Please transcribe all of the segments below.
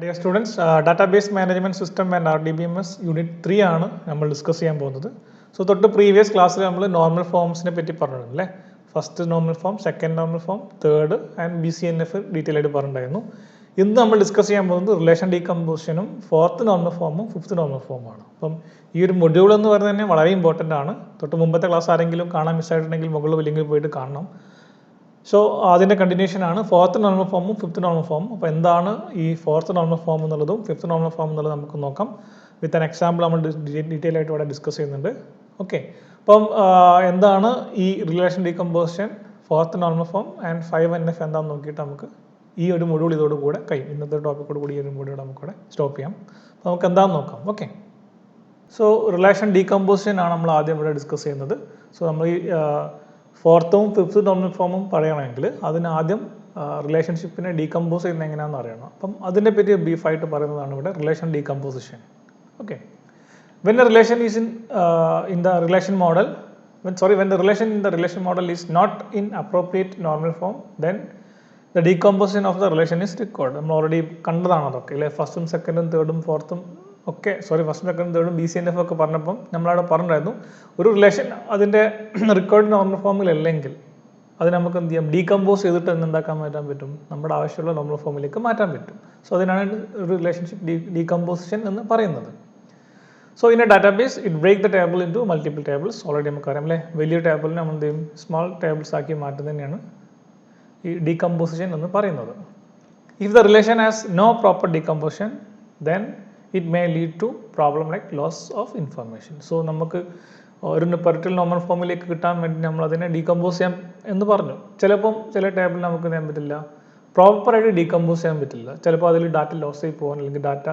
Dear students, database management system and RDBMS unit 3 ആണ് നമ്മൾ discuss ചെയ്യാൻ പോകുന്നത്. സോ തൊട്ട് പ്രീവിയസ് ക്ലാസ്സിൽ നമ്മൾ നോർമൽ ഫോംസിനെ പറ്റി പറഞ്ഞിട്ടുണ്ടല്ലേ. First normal form, second normal form, third and BCNF detail ആയിട്ട് പറഞ്ഞിട്ടുണ്ടായിരുന്നു. ഇന്ന് നമ്മൾ ഡിസ്കസ് ചെയ്യാൻ പോകുന്നത് റിലേഷൻ ഡീകമ്പോസിഷനും ഫോർത്ത് നോർമൽ ഫോമും ഫിഫ്ത്ത് നോർമൽ ഫോമാണ്. അപ്പം ഈ ഒരു മൊഡ്യൂൾ എന്ന് പറയുന്നത് തന്നെ വളരെ ഇമ്പോർട്ടൻ്റ് ആണ്. തൊട്ട് മുമ്പത്തെ ക്ലാസ് ആരെങ്കിലും കാണാൻ മിസ്സായിട്ടുണ്ടെങ്കിൽ മുകളിൽ ലിങ്കിൽ പോയിട്ട് കാണണം. സോ അതിൻ്റെ കണ്ടിന്യൂഷൻ ആണ് ഫോർത്ത് നോർമൽ ഫോമും ഫിഫ്ത്ത് നോർമൽ ഫോമും. അപ്പോൾ എന്താണ് ഈ ഫോർത്ത് നോർമൽ ഫോം എന്നുള്ളതും ഫിഫ്ത്ത് നോർമൽ ഫോം എന്നുള്ളത് നമുക്ക് നോക്കാം. വിത്ത് ആൻ എക്സാമ്പിൾ നമ്മൾ ഡീറ്റെയിൽ ആയിട്ട് ഇവിടെ ഡിസ്കസ് ചെയ്യുന്നുണ്ട്. ഓക്കെ, അപ്പം എന്താണ് ഈ relation decomposition, fourth normal form and 5NF എന്താണെന്ന് നോക്കിയിട്ട് നമുക്ക് ഈ ഒരു മൊഡ്യൂൾ ഇതോടുകൂടെ കഴിയും. ഇന്നത്തെ ടോപ്പിക്കോട് കൂടി ഈ ഒരു മൊഡ്യൂൾ നമുക്കിവിടെ സ്റ്റോപ്പ് ചെയ്യാം. അപ്പോൾ നമുക്ക് എന്താണെന്ന് നോക്കാം. ഓക്കെ, സോ റിലേഷൻ ഡീകമ്പോസിഷൻ ആണ് നമ്മൾ ആദ്യം ഇവിടെ ഡിസ്കസ് ചെയ്യുന്നത്. സോ നമ്മൾ ഈ ഫോർത്തും ഫിഫ്ത്ത് നോർമൽ ഫോമും പറയണമെങ്കിൽ അതിനാദ്യം റിലേഷൻഷിപ്പിനെ ഡീകമ്പോസ് ചെയ്യുന്നത് എങ്ങനെയാണെന്ന് അറിയണം. അപ്പം അതിനെ പറ്റി ബ്രീഫായിട്ട് പറയുന്നതാണ് ഇവിടെ relation decomposition. Okay, when the relation is in the relation model, when the relation in the relation model is not in appropriate normal form, then the decomposition of the relation is required. നമ്മൾ already കണ്ടതാണ് അതൊക്കെ അല്ലേ. ഫസ്റ്റും സെക്കൻഡും തേർഡും ഫോർത്തും ഒക്കെ ഫസ്റ്റും സെക്കൻഡും തേർഡും BCNF ഒക്കെ പറഞ്ഞപ്പം നമ്മളവിടെ പറഞ്ഞിട്ടുണ്ടായിരുന്നു ഒരു റിലേഷൻ അതിൻ്റെ റിക്വയർഡ് നോർമൽ ഫോമിലല്ലെങ്കിൽ അത് നമുക്ക് എന്ത് ചെയ്യാം, ഡീകമ്പോസ് ചെയ്തിട്ട് എന്താക്കാൻ മാറ്റാൻ പറ്റും, നമ്മുടെ ആവശ്യമുള്ള നോർമൽ ഫോമിലേക്ക് മാറ്റാൻ പറ്റും. സോ അതിനാണ് ഒരു റിലേഷൻഷിപ്പ് ഡീകമ്പോസിഷൻ എന്ന് പറയുന്നത്. So in a database it break the table into multiple tables. Already നമുക്കറിയാം അല്ലേ, വലിയ ടേബിളിനെ നമ്മൾ എന്ത് ചെയ്യും, സ്മോൾ ടേബിൾസ് ആക്കി മാറ്റുന്നതിനെയാണ് ഈ ഡീകമ്പോസിഷൻ എന്ന് പറയുന്നത്. If the relation has no proper decomposition then it may lead to problem like loss of information. So നമുക്ക് ഒരു പെർട്ടിക്കുലർ നോർമൽ ഫോമിലേക്ക് കിട്ടാൻ വേണ്ടി നമ്മൾ അതിനെ ഡീകമ്പോസ് ചെയ്യാൻ എന്ന് പറഞ്ഞു. ചിലപ്പം ചില ടേബിൾ നമുക്ക് ചെയ്യാൻ പറ്റില്ല, പ്രോപ്പറായിട്ട് ഡീകമ്പോസ് ചെയ്യാൻ പറ്റില്ല. ചിലപ്പോൾ അതിൽ ഡാറ്റ ലോസ് ആയി പോകാൻ അല്ലെങ്കിൽ ഡാറ്റ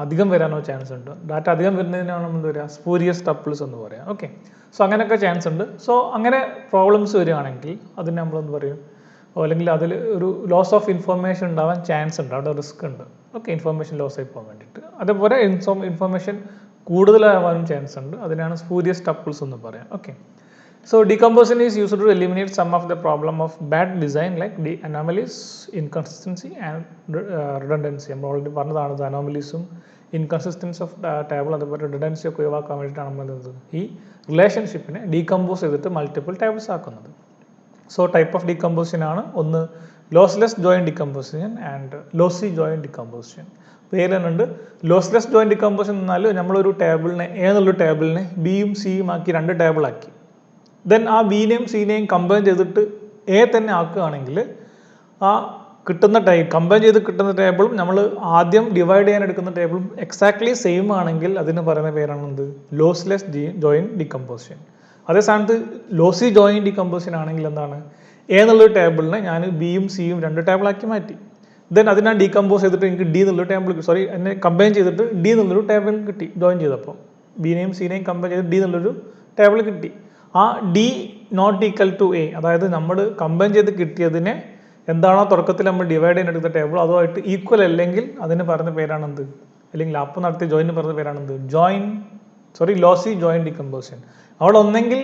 അധികം വരാനോ ചാൻസ് ഉണ്ട്. ഡാറ്റ അധികം വരുന്നതിനാണ് നമ്മൾ എന്താ പറയുക, സ്പൂരിയസ് ടപ്പിൾസ് എന്ന് പറയാം. ഓക്കെ, സോ അങ്ങനെയൊക്കെ ചാൻസ് ഉണ്ട്. സോ അങ്ങനെ പ്രോബ്ലംസ് വരികയാണെങ്കിൽ അതിന് നമ്മളെന്ത് പറയും, അല്ലെങ്കിൽ അതിൽ ഒരു ലോസ് ഓഫ് ഇൻഫർമേഷൻ ഉണ്ടാവാൻ ചാൻസ് ഉണ്ട്, അവിടെ റിസ്ക് ഉണ്ട്. ഓക്കെ, ഇൻഫർമേഷൻ ലോസ് ആയി പോകാൻ വേണ്ടിയിട്ട്. അതേപോലെ ഇൻഫർമേഷൻ കൂടുതലാവാനും ചാൻസ് ഉണ്ട്. അതിനാണ് സ്പൂരിയസ് ടപ്പിൾസ് എന്ന് പറയാം. Okay, so decomposition is used to eliminate some of the problem of bad design like the anomalies, inconsistency and redundancy. നമ്മൾ ഓൾറെഡി പറഞ്ഞതാണ് അനോമലീസും ഇൻകൺസിസ്റ്റൻസി ഓഫ് ടേബിൾ അതുപോലെ റിഡൻഡൻസി ഒക്കെ ഒഴിവാക്കാൻ വേണ്ടിയിട്ടാണ് നമ്മൾ ഈ റിലേഷൻഷിപ്പിനെ ഡീകമ്പോസ് ചെയ്തിട്ട് മൾട്ടിപ്പിൾ ടേബിൾസ് ആക്കുന്നത്. സോ ടൈപ്പ് ഓഫ് ഡീകമ്പോസിഷൻ ആണ് ഒന്ന് lossless join decomposition and lossy join decomposition. പേര് തന്നെ ഉണ്ട്. ലോസ്ലെസ് ജോയിൻ ഡീകമ്പോസിഷൻ എന്നാൽ നമ്മളൊരു ടേബിളിനെ എന്നുള്ളൊരു ടേബിളിനെ ബിയും സിയും ആക്കി രണ്ട് ടേബിളാക്കി, ദെൻ ആ ബിനെയും സിനെയും കമ്പൈൻ ചെയ്തിട്ട് എ തന്നെ ആക്കുകയാണെങ്കിൽ ആ കിട്ടുന്ന കമ്പൈൻ ചെയ്ത് കിട്ടുന്ന ടേബിളും നമ്മൾ ആദ്യം ഡിവൈഡ് ചെയ്യാൻ എടുക്കുന്ന ടേബിളും എക്സാക്ട്ലി സെയിം ആണെങ്കിൽ അതിന് പറയുന്ന പേരാണ് എന്ത്, ലോസ്ലെസ് ജോയിൻ ഡീകമ്പോസിഷൻ. അതേ സ്ഥാനത്ത് ലോസി ജോയിൻ ഡീകമ്പോസിഷൻ ആണെങ്കിൽ എന്താണ്, എ എന്നുള്ളൊരു ടേബിളിനെ ഞാൻ ബിയും സിയും രണ്ട് ടേബിളാക്കി മാറ്റി, ദെൻ അതിനെ ഡീകമ്പോസ് ചെയ്തിട്ട് എനിക്ക് ഡി എന്നുള്ളൊരു ടേബിൾ എന്നെ കമ്പൈൻ ചെയ്തിട്ട് ഡി എന്നുള്ളൊരു ടേബിൾ കിട്ടി. ജോയിൻ ചെയ്തപ്പോൾ ബിനെയും സിനെയും കമ്പൈൻ ചെയ്ത് ഡി എന്നുള്ളൊരു ടേബിൾ കിട്ടി. ആ D not equal to A, അതായത് നമ്മൾ കമ്പൈൻ ചെയ്ത് കിട്ടിയതിനെ എന്താണോ തുടക്കത്തിൽ നമ്മൾ ഡിവൈഡ് ചെയ്യാൻ എടുത്ത ടേബിൾ അതുമായിട്ട് ഈക്വൽ അല്ലെങ്കിൽ അതിന് പറയുന്ന പേരാണെന്ത്, അല്ലെങ്കിൽ അപ്പം നടത്തിയ ജോയിന് പറയുന്ന പേരാണെന്ത്, ലോസി ജോയിൻ ഡീകമ്പോസിഷൻ. അവിടെ ഒന്നെങ്കിൽ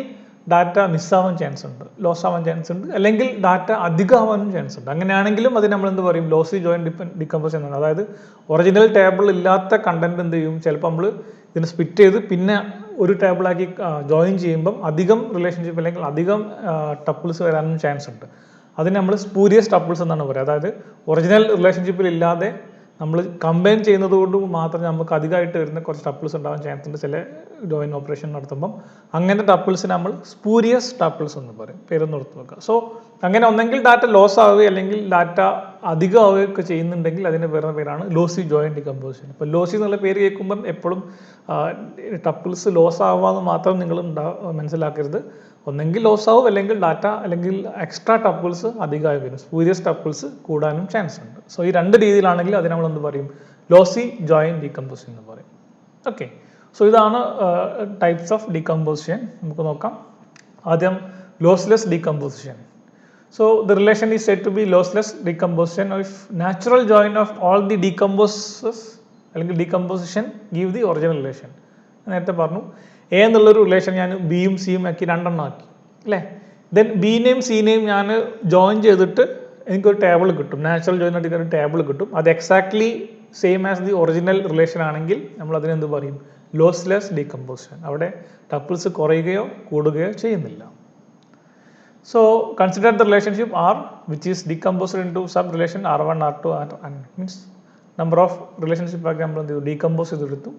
ഡാറ്റ മിസ്സാവാൻ ചാൻസ് ഉണ്ട്, ലോസ് ആവാൻ ചാൻസ് ഉണ്ട്, അല്ലെങ്കിൽ ഡാറ്റ അധികമാവാനും ചാൻസ് ഉണ്ട്. അങ്ങനെയാണെങ്കിലും അത് നമ്മൾ എന്ത് പറയും, ലോസി ജോയിൻ ഡീകമ്പോസിഷൻ എന്നാണ്. അതായത് ഒറിജിനൽ ടേബിൾ ഇല്ലാത്ത കണ്ടന്റ് എന്ത് ചെയ്യും, ചിലപ്പോൾ നമ്മൾ ഇതിനെ സ്പ്ലിറ്റ് ചെയ്ത് പിന്നെ ഒരു ടേബിളാക്കി ജോയിൻ ചെയ്യുമ്പം അധികം റിലേഷൻഷിപ്പ് അല്ലെങ്കിൽ അധികം ടപ്പിൾസ് വരാനും ചാൻസ് ഉണ്ട്. അതിന് നമ്മൾ സ്പൂരിയസ് ടപ്പിൾസ് എന്നാണ് പറയുക. അതായത് ഒറിജിനൽ റിലേഷൻഷിപ്പിൽ ഇല്ലാതെ നമ്മൾ കമ്പൈൻ ചെയ്യുന്നത് കൊണ്ട് മാത്രം നമുക്ക് അധികമായിട്ട് വരുന്ന കുറച്ച് ടപ്പിൾസ് ഉണ്ടാവാൻ ചാൻസ് ഉണ്ട് ചില ജോയിൻ ഓപ്പറേഷൻ നടത്തുമ്പം. അങ്ങനത്തെ ടപ്പിൾസിന് നമ്മൾ സ്പൂരിയസ് ടപ്പിൾസ് എന്ന് പറയും. പേരൊന്ന് ഓർത്ത് വെക്കുക. സോ അങ്ങനെ ഒന്നെങ്കിൽ ഡാറ്റ ലോസ് ആവുകയോ അല്ലെങ്കിൽ ഡാറ്റ അധികം ആവുകയൊക്കെ ചെയ്യുന്നുണ്ടെങ്കിൽ അതിന് പറയുന്ന പേരാണ് ലോസി ജോയിൻ ഡീകമ്പോസിഷൻ. ഇപ്പോൾ ലോസി എന്നുള്ള പേര് കേൾക്കുമ്പം എപ്പോഴും ടപ്പിൾസ് ലോസ് ആവാമെന്ന് മാത്രം നിങ്ങൾ മനസ്സിലാക്കരുത്. ഒന്നെങ്കിൽ ലോസ് ആവും അല്ലെങ്കിൽ ഡാറ്റ അല്ലെങ്കിൽ എക്സ്ട്രാ ടപ്പിൾസ് അധികമായി വരും, സ്പൂരിയസ് ടപ്പിൾസ് കൂടാനും ചാൻസ് ഉണ്ട്. സോ ഈ രണ്ട് രീതിയിലാണെങ്കിൽ അതിന് നമ്മൾ എന്ത് പറയും, ലോസി ജോയിൻ ഡീകമ്പോസിഷൻ എന്ന് പറയും. ഓക്കെ, സോ ഇതാണ് ടൈപ്സ് ഓഫ് ഡീകമ്പോസിഷൻ. നമുക്ക് നോക്കാം. ആദ്യം lossless decomposition. So the relation is said to be lossless decomposition if natural join of all the decomposes അല്ലെങ്കിൽ decomposition give the original relation. നേരത്തെ പറഞ്ഞു A എന്നുള്ളൊരു റിലേഷൻ ഞാൻ ബിയും സിയും ആക്കി രണ്ടെണ്ണം ആക്കി അല്ലേ. ദെൻ ബിനെയും സിനെയും ഞാൻ ജോയിൻ ചെയ്തിട്ട് എനിക്കൊരു ടേബിൾ കിട്ടും, നാച്ചുറൽ ജോയിൻ ആയിട്ട് ഒരു ടേബിൾ കിട്ടും. അത് exactly same as the original relation ആണെങ്കിൽ നമ്മൾ അതിനെന്ത് പറയും? Lossless decomposition. അവിടെ ടപ്പിൾസ് കുറയുകയോ കൂടുകയോ ചെയ്യുന്നില്ല. So consider the relationship R which is decomposed into sub relation R1, R2, Rn means number of relationship ആക്കി നമ്മൾ എന്ത് ചെയ്തു? ഡീകമ്പോസ് ചെയ്തെടുത്തു.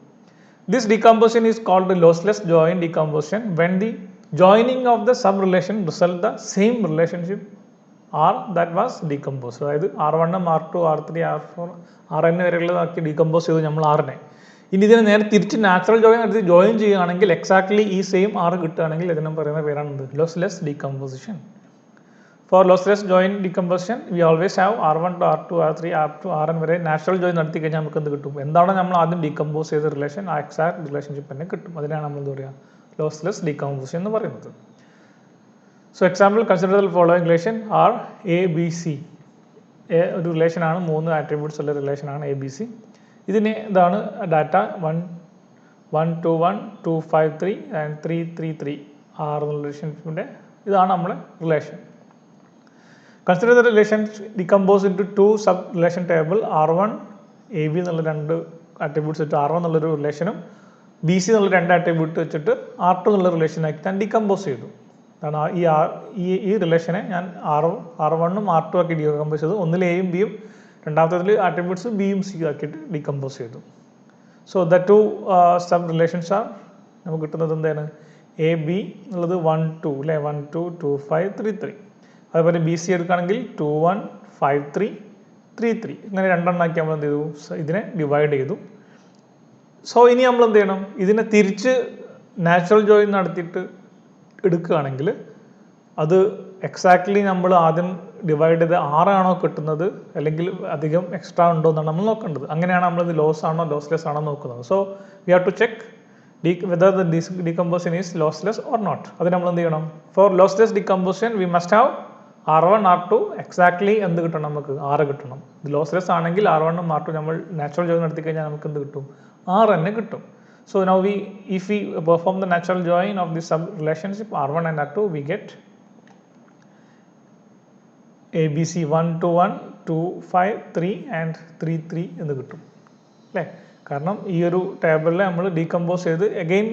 This decomposition is called the lossless joint decomposition when the joining of the sub relation result the same relationship R that was decomposed. അതായത് R1, R2, R3, R4, Rn വരെയുള്ളതാക്കി decompose ചെയ്തു നമ്മൾ Rനെ. ഇനി ഇതിനെ നേരെ തിരിച്ച് നാച്ചുറൽ ജോയിൻ എടുത്ത് join ചെയ്യുകയാണെങ്കിൽ exactly ഈ സെയിം R കിട്ടുകയാണെങ്കിൽ ഇതിനെ പറയുന്ന പേരാണ് lossless decomposition. For lossless join decomposition we always have R1 to R2, R3, up to Rn വരെ നാച്ചുറൽ ജോയിൻ നടത്തി കഴിഞ്ഞാൽ നമുക്ക് എന്ത് കിട്ടും? എന്താണോ നമ്മൾ ആദ്യം ഡീകമ്പോസ് ചെയ്ത റിലേഷൻ ആ എക്സാക്ട് റിലേഷൻഷിപ്പ് തന്നെ കിട്ടും. അതിനാണ് നമ്മൾ എന്താ പറയുക? ലോസ്ലെസ് ഡീകമ്പോസിഷൻ എന്ന് പറയുന്നത്. So example consider the following relation R A B C. ഒരു റിലേഷനാണ്, 3 ആട്രിബ്യൂട്ട്സ് ഉള്ള റിലേഷനാണ് A B C. ഇതിന് ഇതാണ് ഡാറ്റ 1 1 2 1 2 5 3 ആൻഡ് 3 3 3 R എന്നുള്ള റിലേഷൻഷിപ്പിൻ്റെ ഇതാണ് നമ്മുടെ relation. Consider the relation decompose into 2 sub relation table R1 AB എന്നുള്ള 2 ആട്രിബ്യൂട്ട്സ് വെച്ചിട്ട് R1 എന്നുള്ളൊരു റിലേഷനും BC എന്നുള്ള 2 ആട്രിബ്യൂട്ട് വെച്ചിട്ട് R2 എന്നുള്ള റിലേഷനാക്കി ഞാൻ ഡികമ്പോസ് ചെയ്തു. അതാണ് ഈ റിലേഷനെ ഞാൻ R1ഉം R2 ആക്കി ഡികമ്പോസ് ചെയ്തു. ഒന്നിൽ എയും ബിയും രണ്ടാമത്തേതിൽ ആട്രിബ്യൂട്ട്സ് ബിയും സിയും ആക്കിയിട്ട് ഡികമ്പോസ് ചെയ്തു. So the 2 sub relations R നമുക്ക് കിട്ടുന്നത് എന്താണ്? എ ബി എന്നുള്ളത് 1 2 അല്ലേ, 1 2 2 5 3 3. അതുപോലെ ബി സി എടുക്കുകയാണെങ്കിൽ 2 1 5 3 3 3. ഇങ്ങനെ രണ്ടെണ്ണമാക്കി നമ്മൾ എന്ത് ചെയ്തു? ഇതിനെ ഡിവൈഡ് ചെയ്തു. സോ ഇനി നമ്മൾ എന്ത് ചെയ്യണം? ഇതിനെ തിരിച്ച് നാച്ചുറൽ ജോയിൻ നടത്തിയിട്ട് എടുക്കുകയാണെങ്കിൽ അത് എക്സാക്ട്ലി നമ്മൾ ആദ്യം ഡിവൈഡ് ചെയ്ത് 6 ആണോ കിട്ടുന്നത് അല്ലെങ്കിൽ അധികം എക്സ്ട്രാ ഉണ്ടോ എന്നാണ് നമ്മൾ നോക്കേണ്ടത്. അങ്ങനെയാണ് നമ്മളിത് ലോസ് ആണോ ലോസ്ലെസ് ആണോ നോക്കുന്നത്. So we have to check whether the decomposition is lossless or not. അത് നമ്മൾ എന്ത് ചെയ്യണം? For lossless decomposition we must have R1 R2 exactly എന്ത് കിട്ടണം? നമുക്ക് 6 കിട്ടണം. ഇത് ലോസ്ലെസ് ആണെങ്കിൽ R1ഉം R2 നമ്മൾ നാച്ചുറൽ ജോയിൻ നടത്തി കഴിഞ്ഞാൽ നമുക്ക് എന്ത് കിട്ടും? 6 തന്നെ കിട്ടും. So now if we perform the natural join of this sub relationship R1 and R2 we get ABC 1 to 1 2 5 3 and 3 3 എന്ന് കിട്ടും അല്ലേ? കാരണം ഈ ഒരു ടേബിളിൽ നമ്മൾ ഡീകമ്പോസ് ചെയ്ത് അഗെയിൻ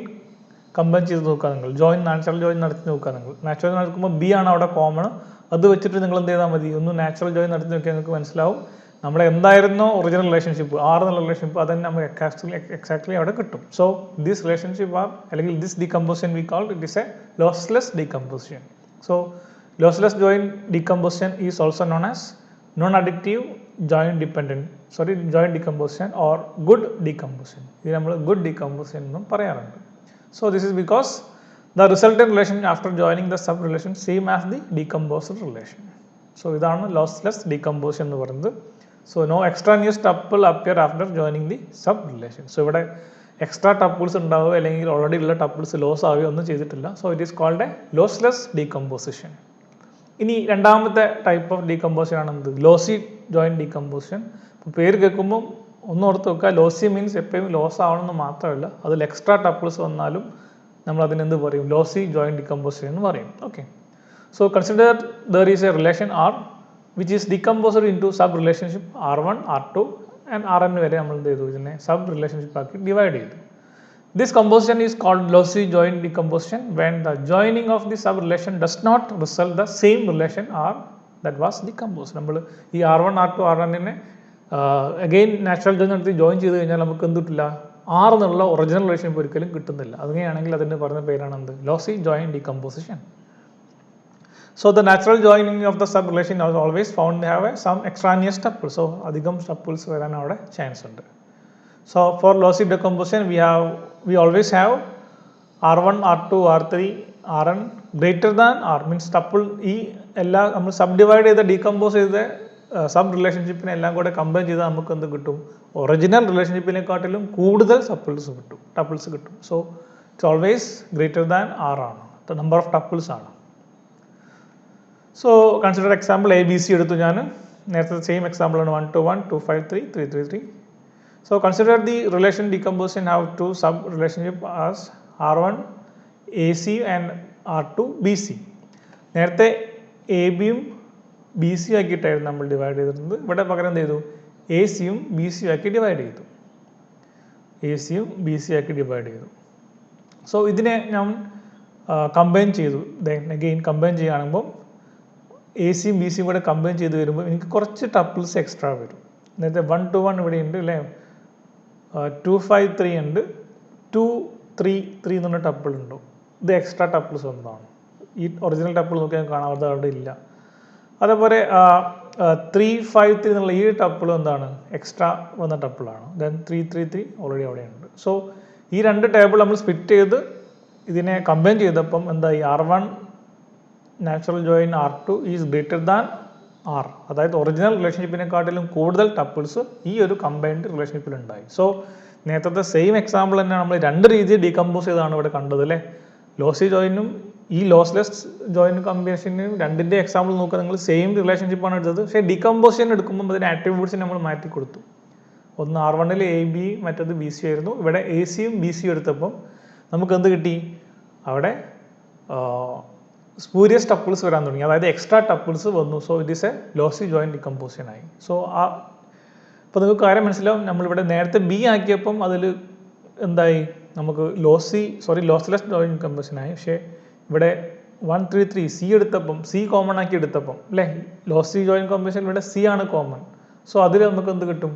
കമ്പൈൻ ചെയ്ത് നോക്കുക. നിങ്ങൾ നാച്ചുറൽ ജോയിൻ നടത്തി നോക്കുക. നിങ്ങൾ നാച്ചുറൽ നടക്കുമ്പോൾ ബി ആണ് അവിടെ കോമൺ. അത് വെച്ചിട്ട് നിങ്ങൾ എന്ത് ചെയ്താൽ മതി? ഒന്ന് നാച്ചുറൽ ജോയിൻ നടത്തി നോക്കിയാൽ നിങ്ങൾക്ക് മനസ്സിലാവും നമ്മൾ എന്തായിരുന്നോ ഒറിജിനൽ റിലേഷൻഷിപ്പ് R എന്നുള്ള റിലേഷൻഷിപ്പ് അതന്നെ നമുക്ക് എക്സാക്ട്ലി അവിടെ കിട്ടും. സോ ദിസ് റിലേഷൻഷിപ്പ് ആർ അല്ലെങ്കിൽ this decomposition we call it is A lossless decomposition. So lossless join decomposition is also known as non addictive join join decomposition or good decomposition. ഇത് നമ്മൾ good decomposition എന്നും പറയാറുണ്ട്. So this is because the resultant relation after joining the sub relation same as the decomposed relation. So ഇതാണ് lossless decomposition എന്ന് പറയുന്നത്. So no extraneous tuple appear after joining the sub relation. So ഇവിടെ extra tuples ഉണ്ടാവുക അല്ലെങ്കിൽ already ഉള്ള tuples loss ആവുകയോ ഒന്നും ചെയ്തിട്ടില്ല. So it is called a lossless decomposition. ഇനി രണ്ടാമത്തെ ടൈപ്പ് ഓഫ് ഡീകമ്പോസിഷൻ ആണ് എന്ത്? Lossy join decomposition. ഇപ്പോൾ പേര് കേൾക്കുമ്പോൾ ഒന്ന് ഓർത്ത് വെക്കുക, ലോസി മീൻസ് എപ്പോഴും ലോസ് ആവണമെന്ന് മാത്രമല്ല, അതിൽ എക്സ്ട്രാ ടപ്പിൾസ് വന്നാലും നമ്മൾ അതിനെന്ത് പറയും? ലോസി ജോയിൻ ഡീകമ്പോസിഷൻ എന്ന് പറയും. Okay. So consider there is a relation R which is decomposed into sub relationship R1, R2 and Rn വരെ നമ്മൾ എന്ത് ചെയ്തു? ഇതിനെ സബ് റിലേഷൻഷിപ്പ് ആക്കി ഡിവൈഡ് ചെയ്തു. This composition is called lossy joint decomposition when the joining of the sub relation does not result the same relation R that was decomposed. നമ്മൾ ഈ R1, R2, Rnനെ അഗെയിൻ നാച്ചുറൽ ജോയിൻ നടത്തി join ചെയ്ത് കഴിഞ്ഞാൽ നമുക്ക് എന്ത് കിട്ടില്ല? R എന്നുള്ള ഒറിജിനൽ റിലേഷൻഷിപ്പ് ഒരിക്കലും കിട്ടുന്നില്ല. അങ്ങനെയാണെങ്കിൽ അതിന് പറഞ്ഞ പേരാണ് എന്ത്? Lossy join decomposition. So the natural joining of the sub relation is always found to have some extraneous tuple. So adhigam tuples varan avade chance undu. So for lossy decomposition we always have R1, R2, R3, Rn greater than R means tuple ഈ എല്ലാ നമ്മൾ subdivide ചെയ്ത decompose ചെയ്ത sub റിലേഷൻഷിപ്പിനെ എല്ലാം കൂടെ combine ചെയ്താൽ നമുക്ക് എന്ത് കിട്ടും? ഒറിജിനൽ റിലേഷൻഷിപ്പിനെക്കാട്ടിലും കൂടുതൽ ടപ്പിൾസ് കിട്ടും. So it's always greater than R ആണ്. നമ്പർ ഓഫ് ടപ്പിൾസ് ആണ്. So consider example A B C എടുത്തു. ഞാൻ നേരത്തെ സെയിം എക്സാമ്പിൾ ആണ് 1 to 1 2 5 3 3 3 3. So consider the relation decomposition have two sub relationship as R1 A C and R2 B C. നേരത്തെ A ബിയും B C ആക്കിയിട്ടായിരുന്നു നമ്മൾ divide ചെയ്തിരുന്നത്. ഇവിടെ പകരം എന്ത് ചെയ്തു? എ സിയും ബി സിയും ആക്കി ഡിവൈഡ് ചെയ്തു. എ സിയും ബി സി ആക്കി ഡിവൈഡ് ചെയ്തു. സോ ഇതിനെ ഞാൻ കമ്പൈൻ ചെയ്തു. ദെൻ അഗെയിൻ കമ്പൈൻ ചെയ്യുകയാണെങ്കിൽ എ സിയും ബി സിയും കൂടെ കമ്പൈൻ ചെയ്ത് വരുമ്പോൾ എനിക്ക് കുറച്ച് ടപ്പിൾസ് എക്സ്ട്രാ വരും. നേരത്തെ 1 to 1 ഇവിടെ ഉണ്ട് അല്ലേ, 2 5 3 ഉണ്ട്, 2 3 3 എന്ന് പറഞ്ഞ ടപ്പിൾ ഉണ്ടോ, ഇത് എക്സ്ട്രാ ടപ്പിൾസ് ഒന്നാണ്. ഈ ഒറിജിനൽ ടപ്പിൾ നോക്കിയാൽ കാണാം അത് അവിടെ ഇല്ല. അതേപോലെ 3 5 3 എന്നുള്ള ഈ ടപ്പിൾ എന്താണ് എക്സ്ട്രാ വന്ന ടപ്പിളാണ്. ദെൻ 3 3 3 ഓൾറെഡി അവിടെ ഉണ്ട്. സോ ഈ രണ്ട് ടേബിൾ നമ്മൾ സ്പ്ലിറ്റ് ചെയ്ത് ഇതിനെ കമ്പൈൻ ചെയ്തപ്പം എന്തായി, R1 natural join R2 is greater than R. അതായത് ഒറിജിനൽ റിലേഷൻഷിപ്പിനെക്കാട്ടിലും കൂടുതൽ ടപ്പിൾസ് ഈ ഒരു കമ്പൈൻഡ് റിലേഷൻഷിപ്പിൽ ഉണ്ടായി. സോ നേരത്തെ സെയിം എക്സാമ്പിൾ തന്നെ നമ്മൾ രണ്ട് രീതിയിൽ ഡീകമ്പോസ് ചെയ്താണ് ഇവിടെ കണ്ടത് അല്ലേ. ലോസി ജോയിനും ഈ ലോസ്ലെസ് ജോയിൻ കമ്പൈനേഷനും രണ്ടിൻ്റെ എക്സാമ്പിൾ നോക്കുക, നിങ്ങൾ സെയിം റിലേഷൻഷിപ്പാണ് എടുത്തത്. പക്ഷേ ഡീകമ്പോസിഷൻ എടുക്കുമ്പോൾ അതിന് ആട്രിബ്യൂട്ട്സിന് നമ്മൾ മാറ്റി കൊടുത്തു. ഒന്ന് R1 എ ബി, മറ്റത് ബി സി ആയിരുന്നു. ഇവിടെ എ സിയും ബി സിയും എടുത്തപ്പം നമുക്ക് എന്ത് കിട്ടി, അവിടെ സ്പൂരിയസ് ടപ്പിൾസ് വരാൻ തുടങ്ങി, അതായത് എക്സ്ട്രാ ടപ്പിൾസ് വന്നു. So it is A lossy join decomposition ആയി. സോ അപ്പോൾ നിങ്ങൾക്ക് കാര്യം മനസ്സിലാവും, നമ്മളിവിടെ നേരത്തെ ബി ആക്കിയപ്പം അതിൽ എന്തായി, നമുക്ക് ലോസ്ലെസ് ജോയിൻ ഡികമ്പോസിഷൻ ആയി. പക്ഷേ ഇവിടെ 1 3 3 സി എടുത്തപ്പം, സി കോമൺ ആക്കി എടുത്തപ്പം അല്ലേ, ലോസി ജോയിൻ കമ്പോസിഷൻ ഇവിടെ സി ആണ് കോമൺ. സോ അതിൽ നമുക്ക് എന്ത് കിട്ടും,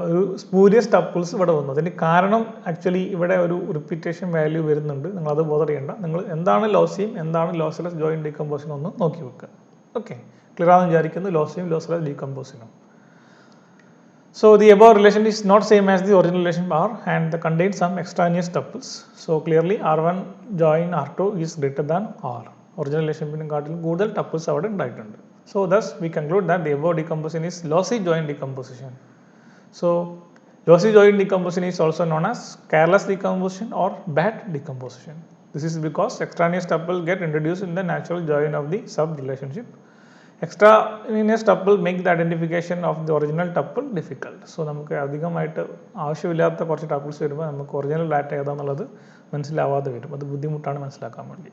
ഒരു സ്പൂരിയസ് ടപ്പിൾസ് ഇവിടെ വന്നു. അതിന് കാരണം ആക്ച്വലി ഇവിടെ ഒരു റിപ്പീറ്റേഷൻ വാല്യൂ വരുന്നുണ്ട്. നിങ്ങളത് ബോധർ ചെയ്യേണ്ട. നിങ്ങൾ എന്താണ് ലോസിയും എന്താണ് ലോസ്ലെസ് ജോയിൻ ഡീകമ്പോസിനും ഒന്ന് നോക്കി വെക്കുക. ഓക്കെ, ക്ലിയർ ആണെന്ന് വിചാരിക്കുന്നു ലോസിയും lossless ഡീകമ്പോസിനും. So the above relation is not same as the original relation R and contains some extraneous tuples. So clearly R1 join R2 is greater than R. Original relationship കൂടുതൽ tuples അവിടെ ഉണ്ടായിട്ടുണ്ട്. So thus we conclude that the above decomposition is lossy join decomposition. So lossy join decomposition is also known as careless decomposition or bad decomposition. This is because extraneous tuple get introduced in the natural join of the sub relationship. Extraneous tuple make the identification of the original tuple difficult. So നമുക്ക് അധികമായിട്ട് ആവശ്യമില്ലാത്ത കുറച്ച് tuples വരുമ്പോൾ നമുക്ക് original data ഏതാണെന്നുള്ളത് മനസ്സിലാവാതെ വരും. അത് ബുദ്ധിമുട്ടാണ് മനസ്സിലാക്കാൻ വേണ്ടി.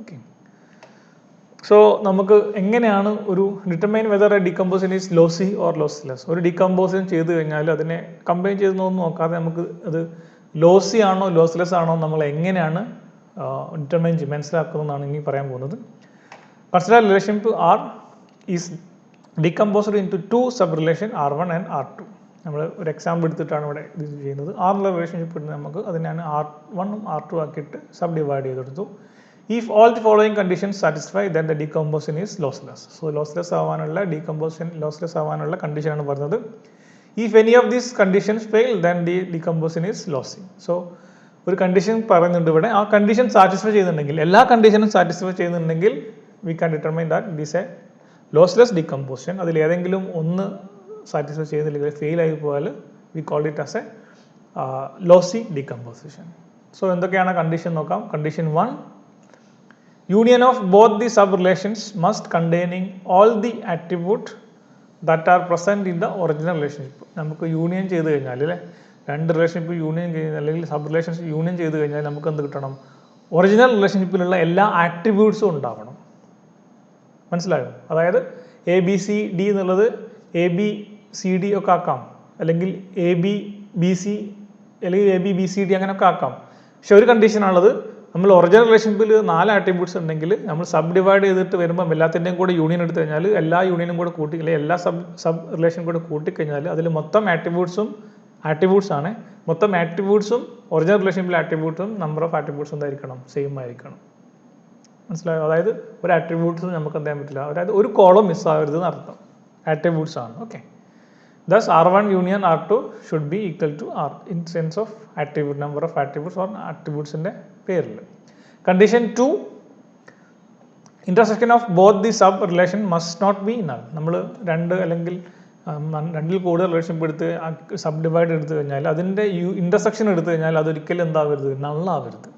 ഓക്കെ, സോ നമുക്ക് എങ്ങനെയാണ് ഒരു determine whether A decomposition is lossy or lossless. ഒരു ഡീകമ്പോസിഷൻ ചെയ്ത് കഴിഞ്ഞാൽ അതിനെ കമ്പൈൻ ചെയ്ത് നോക്കാതെ നമുക്ക് അത് ലോസി ആണോ ലോസ്ലെസ് ആണോ നമ്മൾ എങ്ങനെയാണ് ഡിറ്റർമൈൻ ചെയ്ത് മനസ്സിലാക്കുന്നതെന്നാണ് ഇനി പറയാൻ പോകുന്നത്. Consider relationship R is decomposed into two sub-relation R1 and R2. നമ്മൾ ഒരു എക്സാമ്പിൾ എടുത്തിട്ടാണ് ഇവിടെ ഇത് ചെയ്യുന്നത്. R എന്നുള്ള റിലേഷൻഷിപ്പ് ഇട്ട് നമുക്ക് അതിനാണ് R1 R2 ആക്കിയിട്ട് സബ് ഡിവൈഡ് ചെയ്തെടുത്തു. If all the following conditions satisfy then the decomposition is lossless. So lossless ആവാനുള്ള ലോസ്ലെസ് ആവാനുള്ള കണ്ടീഷനാണ് പറഞ്ഞത്. If any of these conditions fail then the decomposition is lossy. So ഒരു കണ്ടീഷൻ പറയുന്നുണ്ട് ഇവിടെ, ആ കണ്ടീഷൻ സാറ്റിസ്ഫൈ ചെയ്യുന്നുണ്ടെങ്കിൽ, എല്ലാ കണ്ടീഷനും സാറ്റിസ്ഫൈ ചെയ്യുന്നുണ്ടെങ്കിൽ we can determine that this A lossless decomposition. അതിൽ ഏതെങ്കിലും ഒന്ന് സാറ്റിസ്ഫൈ ചെയ്യുന്നില്ലെങ്കിൽ ഫെയിൽ ആയി പോയാൽ we call it as A lossy decomposition. So എന്തൊക്കെയാണ് കണ്ടീഷൻ നോക്കാം. Condition 1, union of both the sub relations must containing all the attribute that are present in the original relationship. നമുക്ക് union ചെയ്ത് കഴിഞ്ഞാൽ അല്ലേ, രണ്ട് റിലേഷൻഷിപ്പ് യൂണിയൻ കഴിഞ്ഞാൽ അല്ലെങ്കിൽ sub relationship union ചെയ്ത് കഴിഞ്ഞാൽ നമുക്ക് എന്ത് കിട്ടണം, ഒറിജിനൽ റിലേഷൻഷിപ്പിലുള്ള എല്ലാ ആട്രിബ്യൂട്ട്സും ഉണ്ടാവണം. മനസ്സിലായോ? അതായത് എ ബി സി ഡി എന്നുള്ളത് എ ബി സി ഡി ഒക്കെ ആക്കാം, അല്ലെങ്കിൽ എ ബി ബി സി അല്ലെങ്കിൽ A B B C D അങ്ങനെയൊക്കെ ആക്കാം. പക്ഷെ ഒരു കണ്ടീഷനാണുള്ളത്, നമ്മൾ ഒറിജിനൽ റിലേഷൻഷിപ്പിൽ 4 ആട്രിബ്യൂട്ട്സ് ഉണ്ടെങ്കിൽ നമ്മൾ സബ് ഡിവൈഡ് ചെയ്തിട്ട് വരുമ്പോൾ എല്ലാത്തിൻ്റെയും കൂടെ യൂണിയൻ എടുത്തു കഴിഞ്ഞാൽ, എല്ലാ യൂണിയനും കൂടെ കൂട്ടി അല്ലെങ്കിൽ എല്ലാ സബ് റിലേഷൻ കൂടെ കൂട്ടിക്കഴിഞ്ഞാൽ അതിൽ മൊത്തം ആട്രിബ്യൂട്ട്സ് ആണ്. മൊത്തം ആട്രിബ്യൂട്ട്സും ഒറിജിനൽ റിലേഷൻഷിപ്പിലെ ആട്രിബ്യൂട്ടും നമ്പർ ഓഫ് ആട്രിബ്യൂട്ട്സ് എന്തായിരിക്കണം, സെയിം ആയിരിക്കണം. മനസ്സിലായോ? അതായത് ഒരു ആട്രിബ്യൂട്ട്സ് നമുക്ക് എന്ത് ചെയ്യാൻ പറ്റില്ല, അതായത് ഒരു കോളം മിസ്സാവരുത് എന്നർത്ഥം. ആട്രിബ്യൂട്ട്സ് ആണ്. Okay, thus R1 union R2 should be equal to R in sense of attribute, number of attributes or ആട്രിബ്യൂട്ട്സിൻ്റെ പേരിൽ. Condition 2, intersection of both the sub relation must not be null. നമ്മൾ രണ്ടിൽ കൂടുതൽ relationship എടുത്ത് sub divide എടുത്തു കഴിഞ്ഞാൽ അതിൻ്റെ intersection എടുത്തു കഴിഞ്ഞാൽ അതൊരിക്കലും എന്താവരുത്, നള്ളാവരുത്.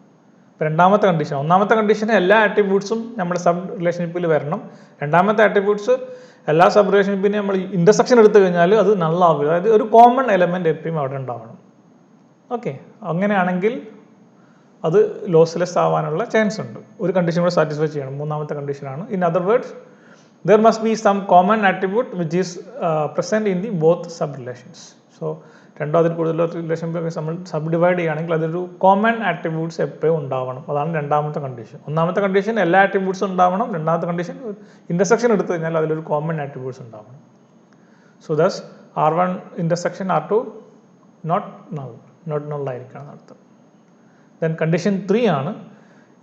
രണ്ടാമത്തെ കണ്ടീഷൻ. ഒന്നാമത്തെ കണ്ടീഷൻ എല്ലാ ആട്രിബ്യൂട്ട്സും നമ്മുടെ സബ് റിലേഷൻഷിപ്പിൽ വരണം. രണ്ടാമത്തെ ആട്രിബ്യൂട്ട്സ് എല്ലാ സബ് റിലേഷൻഷിപ്പിനെ നമ്മൾ ഇന്റർസെക്ഷൻ എടുത്തു കഴിഞ്ഞാൽ അത് നള്ളാവില്ല. അതായത് ഒരു കോമൺ എലമെന്റ് എപ്പോഴും അവിടെ ഉണ്ടാവണം. ഓക്കെ, അങ്ങനെയാണെങ്കിൽ അത് ലോസ്ലെസ് ആവാനുള്ള ചാൻസ് ഉണ്ട്. ഒരു കണ്ടീഷൻ കൂടെ സാറ്റിസ്ഫൈ ചെയ്യണം, മൂന്നാമത്തെ കണ്ടീഷനാണ്. In other words there must be some common attribute which is present in the both sub relations. So രണ്ടോ അതിൽ കൂടുതലോ റിലേഷൻ നമ്മൾ സബ് ഡിവൈഡ് ചെയ്യുകയാണെങ്കിൽ അതൊരു കോമൺ ആട്രിബ്യൂട്ട്സ് എപ്പോഴും ഉണ്ടാവണം. അതാണ് രണ്ടാമത്തെ കണ്ടീഷൻ. ഒന്നാമത്തെ കണ്ടീഷൻ എല്ലാ ആട്രിബ്യൂട്ട്സും ഉണ്ടാവണം. രണ്ടാമത്തെ കണ്ടീഷൻ ഇൻ്റർസെക്ഷൻ എടുത്തു കഴിഞ്ഞാൽ അതിലൊരു കോമൺ ആട്രിബ്യൂട്ട്സ് ഉണ്ടാവണം. So thus R1 intersection R2 not null ആയിരിക്കണം എന്നർത്ഥം. ദെൻ കണ്ടീഷൻ 3 ആണ്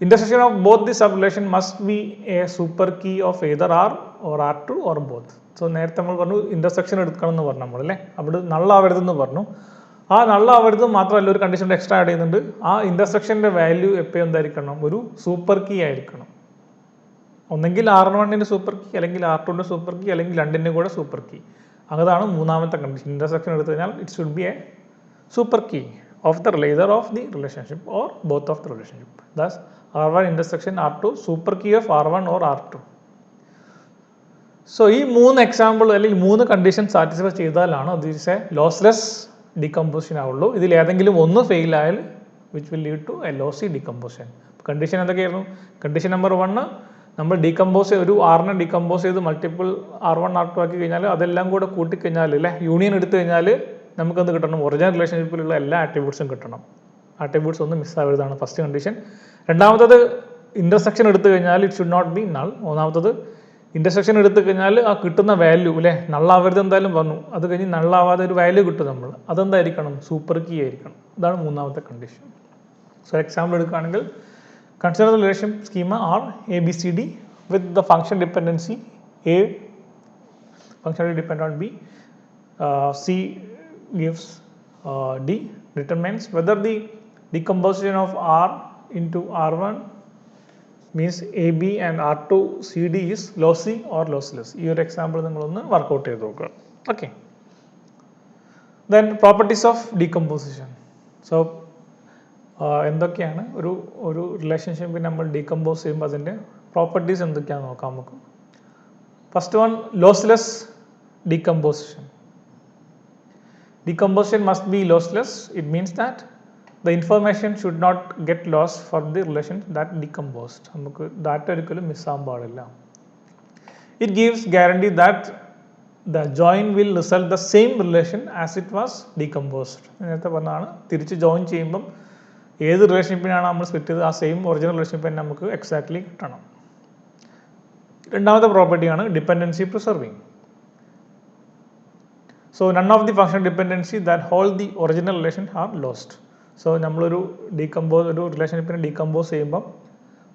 intersection of both the subrelation must be a super key of either R or R2 or both. So നേരത്തെ നമ്മൾ പറഞ്ഞു ഇൻ്റർസെക്ഷൻ എടുക്കണം എന്ന് പറഞ്ഞു നമ്മൾ അല്ലേ, അവിടെ നള്ളാവരുതെന്ന് പറഞ്ഞു. ആ നള്ളാവരുത് മാത്രമല്ല ഒരു കണ്ടീഷൻ എക്സ്ട്രാ ആഡ് ചെയ്യുന്നുണ്ട്. ആ ഇൻ്റർസെക്ഷൻ്റെ വാല്യൂ എപ്പോഴും എന്തായിരിക്കണം, ഒരു സൂപ്പർ കീ ആയിരിക്കണം. ഒന്നെങ്കിൽ R1ൻ്റെ സൂപ്പർ കീ, അല്ലെങ്കിൽ R2ൻ്റെ സൂപ്പർ കീ, അല്ലെങ്കിൽ രണ്ടിൻ്റെ കൂടെ സൂപ്പർ കീ. അതാണ് മൂന്നാമത്തെ കണ്ടീഷൻ. ഇൻ്റർസെക്ഷൻ എടുത്തു കഴിഞ്ഞാൽ it should be a super key of the either of the relationship or both of the relationship. Thus R1 intersection R2 super key of R1 or R2. So ഈ മൂന്ന് example അല്ലെങ്കിൽ മൂന്ന് condition satisfy ചെയ്താലാണ് അത് A lossless decomposition ആവുള്ളൂ. ഇതിൽ ഏതെങ്കിലും ഒന്ന് ഫെയിൽ ആയാൽ which will lead to a lossy decomposition. Condition എന്തൊക്കെയായിരുന്നു? കണ്ടീഷൻ നമ്പർ 1 നമ്മൾ ഡീകമ്പോസ് ഒരു ആറിനെ ഡീകമ്പോസ് ചെയ്ത് മൾട്ടിപ്പിൾ R1 R2 ആക്കി കഴിഞ്ഞാൽ അതെല്ലാം കൂടെ കൂട്ടിക്കഴിഞ്ഞാൽ അല്ലേ യൂണിയൻ എടുത്തു കഴിഞ്ഞാൽ നമുക്കെന്ത് കിട്ടണം? ഒറിജിനൽ റിലേഷൻഷിപ്പിലുള്ള എല്ലാ ആട്രിബ്യൂട്ട്സും കിട്ടണം. ആട്രിബ്യൂട്ട്സ് ഒന്നും മിസ്സാവരുതാണ് ഫസ്റ്റ് കണ്ടീഷൻ. രണ്ടാമത്തത് ഇൻ്റർസെക്ഷൻ എടുത്തു കഴിഞ്ഞാൽ it should not be null. മൂന്നാമത്തത് ഇൻ്റർസെക്ഷൻ എടുത്തു കഴിഞ്ഞാൽ ആ കിട്ടുന്ന വാല്യൂ അല്ലേ നള്ളാവരുത് എന്തായാലും പറഞ്ഞു, അത് കഴിഞ്ഞ് നള്ളാവാതെ ഒരു വാല്യൂ കിട്ടും നമ്മൾ, അതെന്തായിരിക്കണം? സൂപ്പർ കീ ആയിരിക്കണം. അതാണ് മൂന്നാമത്തെ കണ്ടീഷൻ. സോ എക്സാമ്പിൾ എടുക്കുകയാണെങ്കിൽ consider the relation schema R ABCD with the function dependency A function depend on B, C gives D, determines whether the decomposition of R into R1 means AB and R2 CD is lossy or lossless. ഈ ഒരു example നിങ്ങളൊന്ന് workout ചെയ്ത് നോക്കുക. Okay, then properties of decomposition. So എന്തൊക്കെയാണ് ഒരു റിലേഷൻഷിപ്പിൽ നമ്മൾ decompose ചെയ്യുമ്പോൾ അതിൻ്റെ പ്രോപ്പർട്ടീസ് എന്തൊക്കെയാണെന്ന് നോക്കാം നമുക്ക്. First one, lossless decomposition. Decomposition must be lossless. It means that the information should not get lost for the relation that decomposed. നമുക്ക് ഡാറ്റ ഒരിക്കലും മിസ്സാകാൻ പാടില്ല. It gives guarantee that the join will result the same relation as it was decomposed. നേരത്തെ പറഞ്ഞാണ് തിരിച്ച് join ചെയ്യുമ്പം ഏത് റിലേഷൻഷിപ്പിനാണ് നമ്മൾ split ചെയ്തത് ആ സെയിം ഒറിജിനൽ റിലേഷൻഷിപ്പ് തന്നെ നമുക്ക് എക്സാക്ട്ലി കിട്ടണം. രണ്ടാമത്തെ പ്രോപ്പർട്ടിയാണ് dependency preserving. So none of the function dependency that hold the original relation are lost. So നമ്മളൊരു റിലേഷൻഷിപ്പിനെ ഡീകമ്പോസ് ചെയ്യുമ്പം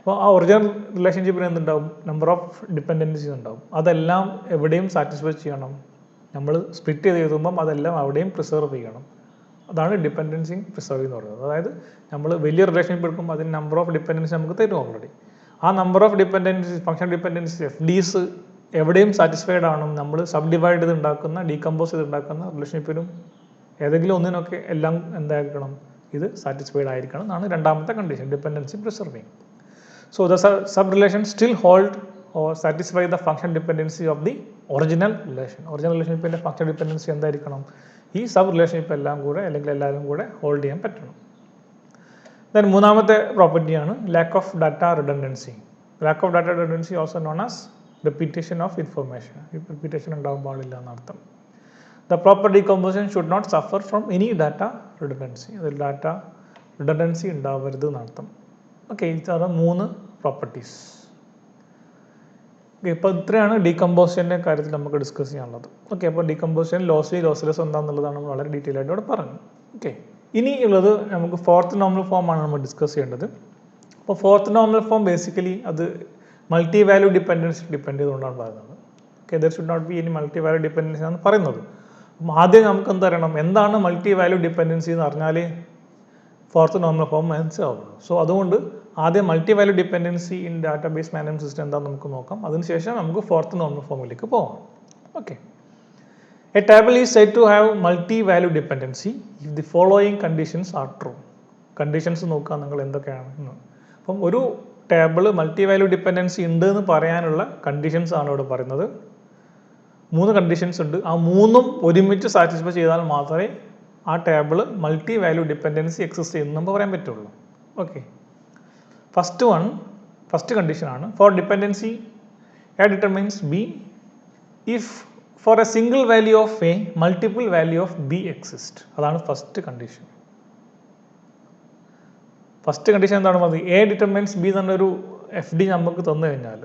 അപ്പോൾ ആ ഒറിജിനൽ റിലേഷൻഷിപ്പിന് എന്തുണ്ടാവും? നമ്പർ ഓഫ് ഡിപ്പെൻഡൻസീസ് ഉണ്ടാവും. അതെല്ലാം എവിടെയും സാറ്റിസ്ഫൈ ചെയ്യണം. നമ്മൾ സ്പ്ലിറ്റ് ചെയ്ത് എഴുതുമ്പം അതെല്ലാം അവിടെയും പ്രിസർവ് ചെയ്യണം. അതാണ് ഡിപ്പെൻഡൻസി പ്രിസർവ് എന്ന് പറയുന്നത്. അതായത് നമ്മൾ വലിയ റിലേഷൻഷിപ്പ് എടുക്കുമ്പോൾ അതിന് നമ്പർ ഓഫ് ഡിപ്പെൻഡൻസി നമുക്ക് തരും ഓൾറെഡി. ആ number of dependency function dependency FDs എവിടെയും സാറ്റിസ്ഫൈഡ് ആണ്. നമ്മൾ സബ് ഡിവൈഡ് ചെയ്ത് ഉണ്ടാക്കുന്ന ഡീകമ്പോസ് ചെയ്ത് ഉണ്ടാക്കുന്ന റിലേഷൻഷിപ്പിനും ഏതെങ്കിലും ഒന്നിനൊക്കെ എല്ലാം എന്തായിരിക്കണം? ഇത് സാറ്റിസ്ഫൈഡ് ആയിരിക്കണം എന്നാണ് രണ്ടാമത്തെ condition, dependency preserving. So the sub relation still hold or satisfy the function dependency of the original relation. Original റിലേഷൻഷിപ്പിൻ്റെ ഫംഗ്ഷൻ ഡിപ്പെൻഡൻസി എന്തായിരിക്കണം? ഈ സബ് റിലേഷൻഷിപ്പ് എല്ലാം കൂടെ അല്ലെങ്കിൽ എല്ലാവരും കൂടെ ഹോൾഡ് ചെയ്യാൻ പറ്റണം. ദെൻ മൂന്നാമത്തെ പ്രോപ്പർട്ടിയാണ് lack of data redundancy. Lack of data redundancy also known as repetition of information. Repetition ഉണ്ടാവാൻ പാടില്ല എന്നർത്ഥം. The proper decomposition should not suffer from any data redundancy. അതിൽ ഡാറ്റ റിഡൻഡൻസി ഉണ്ടാവരുത് എന്നർത്ഥം. ഓക്കെ, ഇതാണ് മൂന്ന് പ്രോപ്പർട്ടീസ്. ഓക്കെ, ഇപ്പോൾ ഇത്രയാണ് ഡീകമ്പോസിഷൻ്റെ കാര്യത്തിൽ നമുക്ക് ഡിസ്കസ് ചെയ്യാനുള്ളത്. ഓക്കെ, അപ്പോൾ ഡീകമ്പോസിഷൻ ലോസ്ലി ലോസ്ലെസ് എന്താണെന്നുള്ളതാണ് നമ്മൾ വളരെ ഡീറ്റെയിൽ ആയിട്ട് ഇവിടെ പറഞ്ഞു. ഓക്കെ, ഇനി ഉള്ളത് നമുക്ക് ഫോർത്ത് നോർമൽ ഫോമാണ് നമ്മൾ ഡിസ്കസ് ചെയ്യേണ്ടത്. അപ്പോൾ ഫോർത്ത് നോർമൽ ഫോം ബേസിക്കലി അത് മൾട്ടി വാല്യൂ ഡിപ്പെൻഡൻസി ഡിപ്പെൻഡ് ചെയ്തുകൊണ്ടാണ് പറയുന്നത്. Okay, there should not be any multi value dependency എന്നാണ് പറയുന്നത്. അപ്പം ആദ്യം നമുക്ക് എന്തറിയണം, എന്താണ് മൾട്ടി വാല്യൂ ഡിപ്പെൻഡൻസി എന്ന് പറഞ്ഞാൽ ഫോർത്ത് നോർമൽ ഫോം മനസ്സിലാവുള്ളൂ. സോ അതുകൊണ്ട് ആദ്യം multi value dependency in database management system എന്താണെന്ന് നമുക്ക് നോക്കാം. അതിനുശേഷം നമുക്ക് ഫോർത്ത് നോർമൽ ഫോമിലേക്ക് പോകാം. Okay, a table is said to have multi value dependency if the following conditions are true. Conditions നോക്കുക നിങ്ങൾ എന്തൊക്കെയാണ്. അപ്പം ഒരു ടേബിൾ മൾട്ടി വാല്യൂ ഡിപ്പെൻഡൻസി ഉണ്ട് എന്ന് പറയാനുള്ള കണ്ടീഷൻസ് ആണ് ഇവിടെ പറയുന്നത്. 3 കണ്ടീഷൻസ് ഉണ്ട്. ആ മൂന്നും ഒരുമിച്ച് സാറ്റിസ്ഫൈ ചെയ്താൽ മാത്രമേ ആ table multi value dependency exist ചെയ്യുന്നു പറയാൻ പറ്റുള്ളൂ. ഓക്കെ, ഫസ്റ്റ് കണ്ടീഷനാണ് for dependency A determines B if for a single value of A, multiple value of B exist. അതാണ് ഫസ്റ്റ് കണ്ടീഷൻ. ഫസ്റ്റ് കണ്ടീഷൻ എന്താണ് പറഞ്ഞത്? എ ഡിറ്റർമിൻസ് ബി എന്നുള്ളൊരു F D നമുക്ക് തന്നു കഴിഞ്ഞാൽ,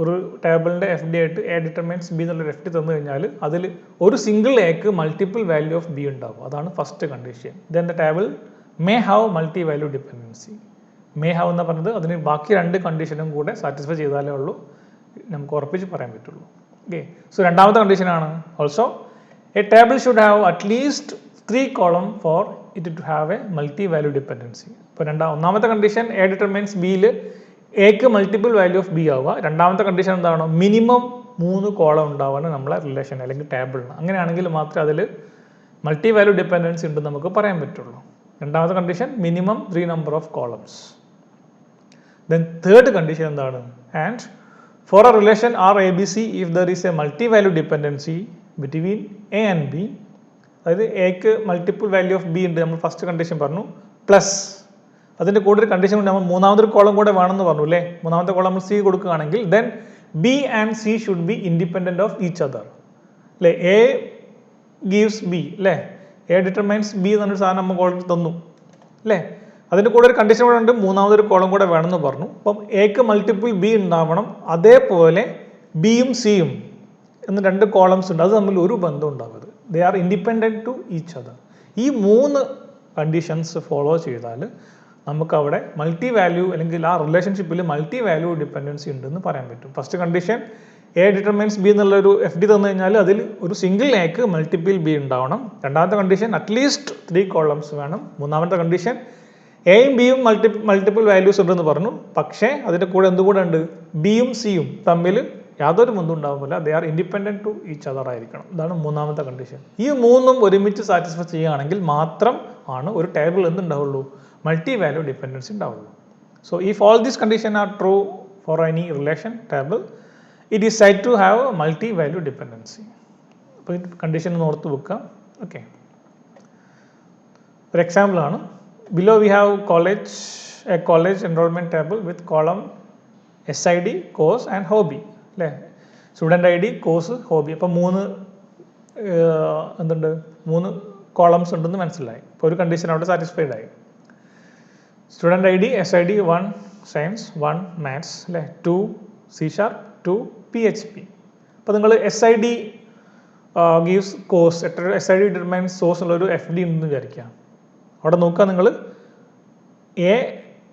ഒരു ടേബിളിൻ്റെ എഫ് ഡി ആയിട്ട് എ ഡിറ്റർമിൻസ് ബി എന്നുള്ളൊരു എഫ് ഡി തന്നു കഴിഞ്ഞാൽ അതിൽ ഒരു സിംഗിൾ എക്ക് മൾട്ടിപ്പിൾ വാല്യൂ ഓഫ് ബി ഉണ്ടാവും. അതാണ് first condition. Then the table may have multi value dependency. May have എന്ന് പറഞ്ഞത് അതിന് ബാക്കി രണ്ട് കണ്ടീഷനും കൂടെ സാറ്റിസ്ഫൈ ചെയ്താലേ ഉള്ളൂ നമുക്ക് ഉറപ്പിച്ച് പറയാൻ പറ്റുള്ളൂ. ഓക്കെ, സോ രണ്ടാമത്തെ കണ്ടീഷനാണ് also a table should have at least 3 column for it to have a multi value dependency. ഇപ്പോൾ ഒന്നാമത്തെ കണ്ടീഷൻ എ ഡിറ്റർമിൻസ് ബിയിൽ എക്ക് മൾട്ടിപ്പിൾ വാല്യൂ ഓഫ് ബി ആവുക. രണ്ടാമത്തെ കണ്ടീഷൻ എന്താണ്? മിനിമം 3 കോളം ഉണ്ടാവാണ് നമ്മളെ റിലേഷൻ അല്ലെങ്കിൽ ടേബിളിന്. അങ്ങനെയാണെങ്കിൽ മാത്രമേ അതിൽ മൾട്ടി വാല്യൂ ഡിപ്പെൻഡൻസി ഉണ്ടെന്ന് നമുക്ക് പറയാൻ പറ്റുള്ളൂ. രണ്ടാമത്തെ condition minimum 3 number of columns. Then third condition എന്താണ്? And for a relation R A B C if there is a multi value dependency between A and B, അതായത് എക്ക് മൾട്ടിപ്പിൾ വാല്യൂ ഓഫ് ബി ഉണ്ട്, നമ്മൾ first condition പറഞ്ഞു, plus അതിൻ്റെ കൂടെ ഒരു condition കൊണ്ട് നമ്മൾ മൂന്നാമതൊരു കോളം കൂടെ വേണമെന്ന് പറഞ്ഞു അല്ലേ. മൂന്നാമത്തെ കോളം നമ്മൾ സി കൊടുക്കുകയാണെങ്കിൽ then B and C should be independent of each other അല്ലേ. എ ഗീവ്സ് ബി അല്ലേ, എ ഡിറ്റർമൈൻസ് ബി എന്നൊരു സാധനം നമുക്ക് ഓൾറെഡി തന്നു അല്ലേ. അതിൻ്റെ കൂടെ ഒരു കണ്ടീഷൻ കൂടെ ഉണ്ട്, മൂന്നാമതൊരു കോളം കൂടെ വേണമെന്ന് പറഞ്ഞു. അപ്പം എക്ക് മൾട്ടിപ്പിൾ ബി ഉണ്ടാവണം, അതേപോലെ ബിയും സിയും എന്ന് 2 കോളംസ് ഉണ്ട്, അത് തമ്മിൽ ഒരു ബന്ധം ഉണ്ടാവരുത്. They are independent to each other. ഈ 3 കണ്ടീഷൻസ് ഫോളോ ചെയ്താൽ നമുക്കവിടെ മൾട്ടി വാല്യൂ അല്ലെങ്കിൽ ആ റിലേഷൻഷിപ്പിൽ മൾട്ടി വാല്യൂ ഡിപ്പെൻഡൻസി ഉണ്ടെന്ന് പറയാൻ പറ്റും. First condition A determines B എന്നുള്ളൊരു എഫ് ഡി തന്നു കഴിഞ്ഞാൽ അതിൽ ഒരു സിംഗിൾ എക്ക് മൾട്ടിപ്പിൾ ബി ഉണ്ടാവണം. രണ്ടാമത്തെ കണ്ടീഷൻ അറ്റ്ലീസ്റ്റ് 3 കോളംസ് വേണം. മൂന്നാമത്തെ കണ്ടീഷൻ എയും ബിയും മൾട്ടിപ്പിൾ വാല്യൂസ് ഉണ്ടെന്ന് പറഞ്ഞു, പക്ഷേ അതിൻ്റെ കൂടെ എന്തുകൂടെ ഉണ്ട്? ബിയും സിയും തമ്മിൽ യാതൊരു ബന്ധവും ഉണ്ടാകുന്നില്ല, they are independent to each other ആയിരിക്കണം. ഇതാണ് മൂന്നാമത്തെ കണ്ടീഷൻ. ഈ 3ഉം ഒരുമിച്ച് സാറ്റിസ്ഫൈ ചെയ്യുകയാണെങ്കിൽ മാത്രം ആണ് ഒരു ടേബിൾ എന്തുണ്ടാവുള്ളൂ? മൾട്ടി വാല്യൂ ഡിപ്പെൻഡൻസി ഉണ്ടാവുള്ളൂ. So if all these condition are true for any relation table, it is said to have multi value dependency. അപ്പോൾ ഈ കണ്ടീഷൻ ഒന്ന് ഓർത്ത് വെക്കാം. ഓക്കെ, ഒരു എക്സാമ്പിൾ ആണ്. Below we have a college enrollment table with column SID, course and hobby അല്ലേ. Student I D, course, hobby. അപ്പോൾ 3 columns ഉണ്ടെന്ന് മനസ്സിലായി. ഇപ്പോൾ ഒരു കണ്ടീഷൻ അവിടെ സാറ്റിസ്ഫൈഡ് ആയി. Student I D SID 1 science 1 maths അല്ലേ, 2 C#, 2 PHP. അപ്പോൾ നിങ്ങൾ SID gives course, SID determines source ഉള്ളൊരു FD ഉണ്ടെന്ന് വിചാരിക്കാം. അവിടെ നോക്കുക നിങ്ങൾ, എ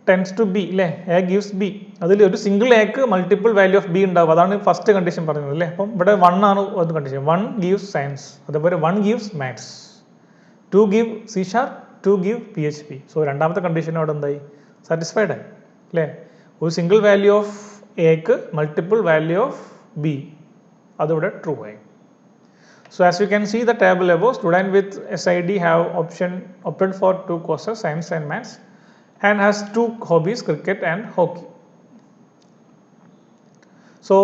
ടെൻസ് ടു ബി അല്ലേ, എ ഗീവ്സ് ബി, അതിൽ ഒരു സിംഗിൾ എക്ക് മൾട്ടിപ്പിൾ വാല്യൂ ഓഫ് ബി ഉണ്ടാവും. അതാണ് ഫസ്റ്റ് കണ്ടീഷൻ പറഞ്ഞത് അല്ലേ. അപ്പം ഇവിടെ 1 ആണ് ഒരു കണ്ടീഷൻ. 1 ഗീവ്സ് സയൻസ്, അതേപോലെ 1 gives maths, 2 give C#, 2 give PHP. So രണ്ടാമത്തെ കണ്ടീഷൻ അവിടെ എന്തായി? സാറ്റിസ്ഫൈഡ് ആയി അല്ലേ. ഒരു സിംഗിൾ വാല്യൂ ഓഫ് എക്ക് മൾട്ടിപ്പിൾ വാല്യൂ ഓഫ് ബി, അതിവിടെ ട്രൂ ആയി. So as you can see the table above, student with SID have opted for 2 courses, science and maths, and has 2 hobbies, cricket and hockey. So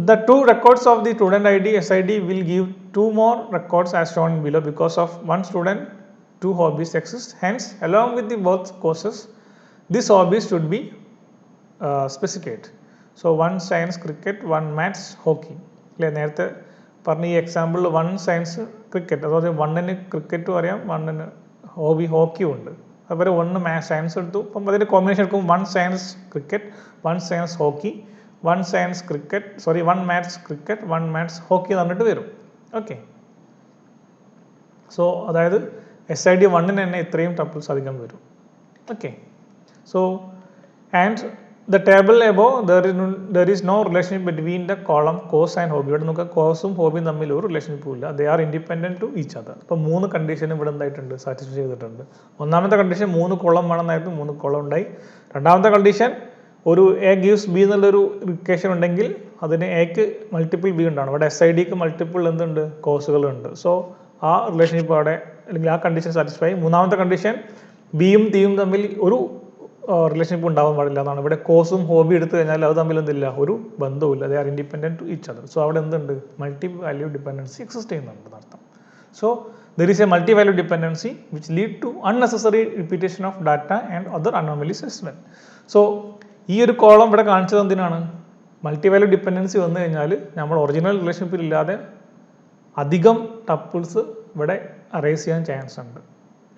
the 2 records of the student ID SID will give 2 more records as shown below because of 1 student 2 hobbies exist. Hence along with the both courses this hobbies should be specified. So 1 science cricket, 1 maths, hockey അല്ലേ. നേരത്തെ പറഞ്ഞ ഈ എക്സാമ്പിളിൽ 1 science cricket, അതായത് 1ന് ക്രിക്കറ്റും അറിയാം, 1ന് ഹോക്കിയും ഉണ്ട്. അതുപോലെ 1 science എടുത്തു. അപ്പം അതിൻ്റെ കോമ്പിനേഷൻ എടുക്കും 1 science cricket, 1 science hockey, 1 science cricket 1 maths cricket, 1 maths hockey തന്നിട്ട് വരും. ഓക്കെ, സോ അതായത് SID 1ന് തന്നെ ഇത്രയും ടപ്പിൾസ് അധികം വരും. Okay, so and the table above there is no relationship between the column course and hobby. ഇവിടെ നമുക്ക് കോഴ്സും ഹോബിയും തമ്മിൽ ഒരു റിലേഷൻഷിപ്പും ഇല്ല. They are independent to each other. അപ്പോൾ 3 കണ്ടീഷനും ഇവിടെ എന്തായിട്ടുണ്ട്? സാറ്റിസ്ഫൈ ചെയ്തിട്ടുണ്ട്. ഒന്നാമത്തെ കണ്ടീഷൻ 3 കോളം വേണമെന്നായിരുന്നു, 3 കോളം ഉണ്ടായി. രണ്ടാമത്തെ കണ്ടീഷൻ ഒരു എ ഗീവ്സ് ബി എന്നുള്ളൊരു ഇക്വേഷൻ ഉണ്ടെങ്കിൽ അതിന് എക്ക് മൾട്ടിപ്പിൾ ബി ഉണ്ടാണ്. ഇവിടെ SIDക്ക് മൾട്ടിപ്പിൾ എന്തുണ്ട്? കോഴ്സുകളുണ്ട്. സോ ആ റിലേഷൻഷിപ്പ് അവിടെ അല്ലെങ്കിൽ ആ കണ്ടീഷൻ സാറ്റിസ്ഫൈ. മൂന്നാമത്തെ കണ്ടീഷൻ ബിയും ടിയും തമ്മിൽ ഒരു റിലേഷൻഷിപ്പ് ഉണ്ടാവാൻ പാടില്ല എന്നാണ്. ഇവിടെ കോഴ്സും ഹോബി എടുത്തു കഴിഞ്ഞാൽ അത് തമ്മിൽ എന്തില്ല? ഒരു ബന്ധവുമില്ല. They are independent to each other. So അവിടെ എന്തുണ്ട്? മൾട്ടി വാല്യൂ ഡിപ്പെൻഡൻസി എക്സിസ്റ്റ് ചെയ്യുന്നുണ്ട് എന്നർത്ഥം. So there is a multi value dependency which lead to unnecessary repetition of data and other anomalies as well. So ഈ ഒരു column ഇവിടെ കാണിച്ചത് എന്തിനാണ്? Multi value dependency വന്നു കഴിഞ്ഞാൽ നമ്മൾ ഒറിജിനൽ റിലേഷൻഷിപ്പിൽ ഇല്ലാതെ അധികം ടപ്പിൾസ് ഇവിടെ അറേസ് ചെയ്യാൻ ചാൻസ് ഉണ്ട്,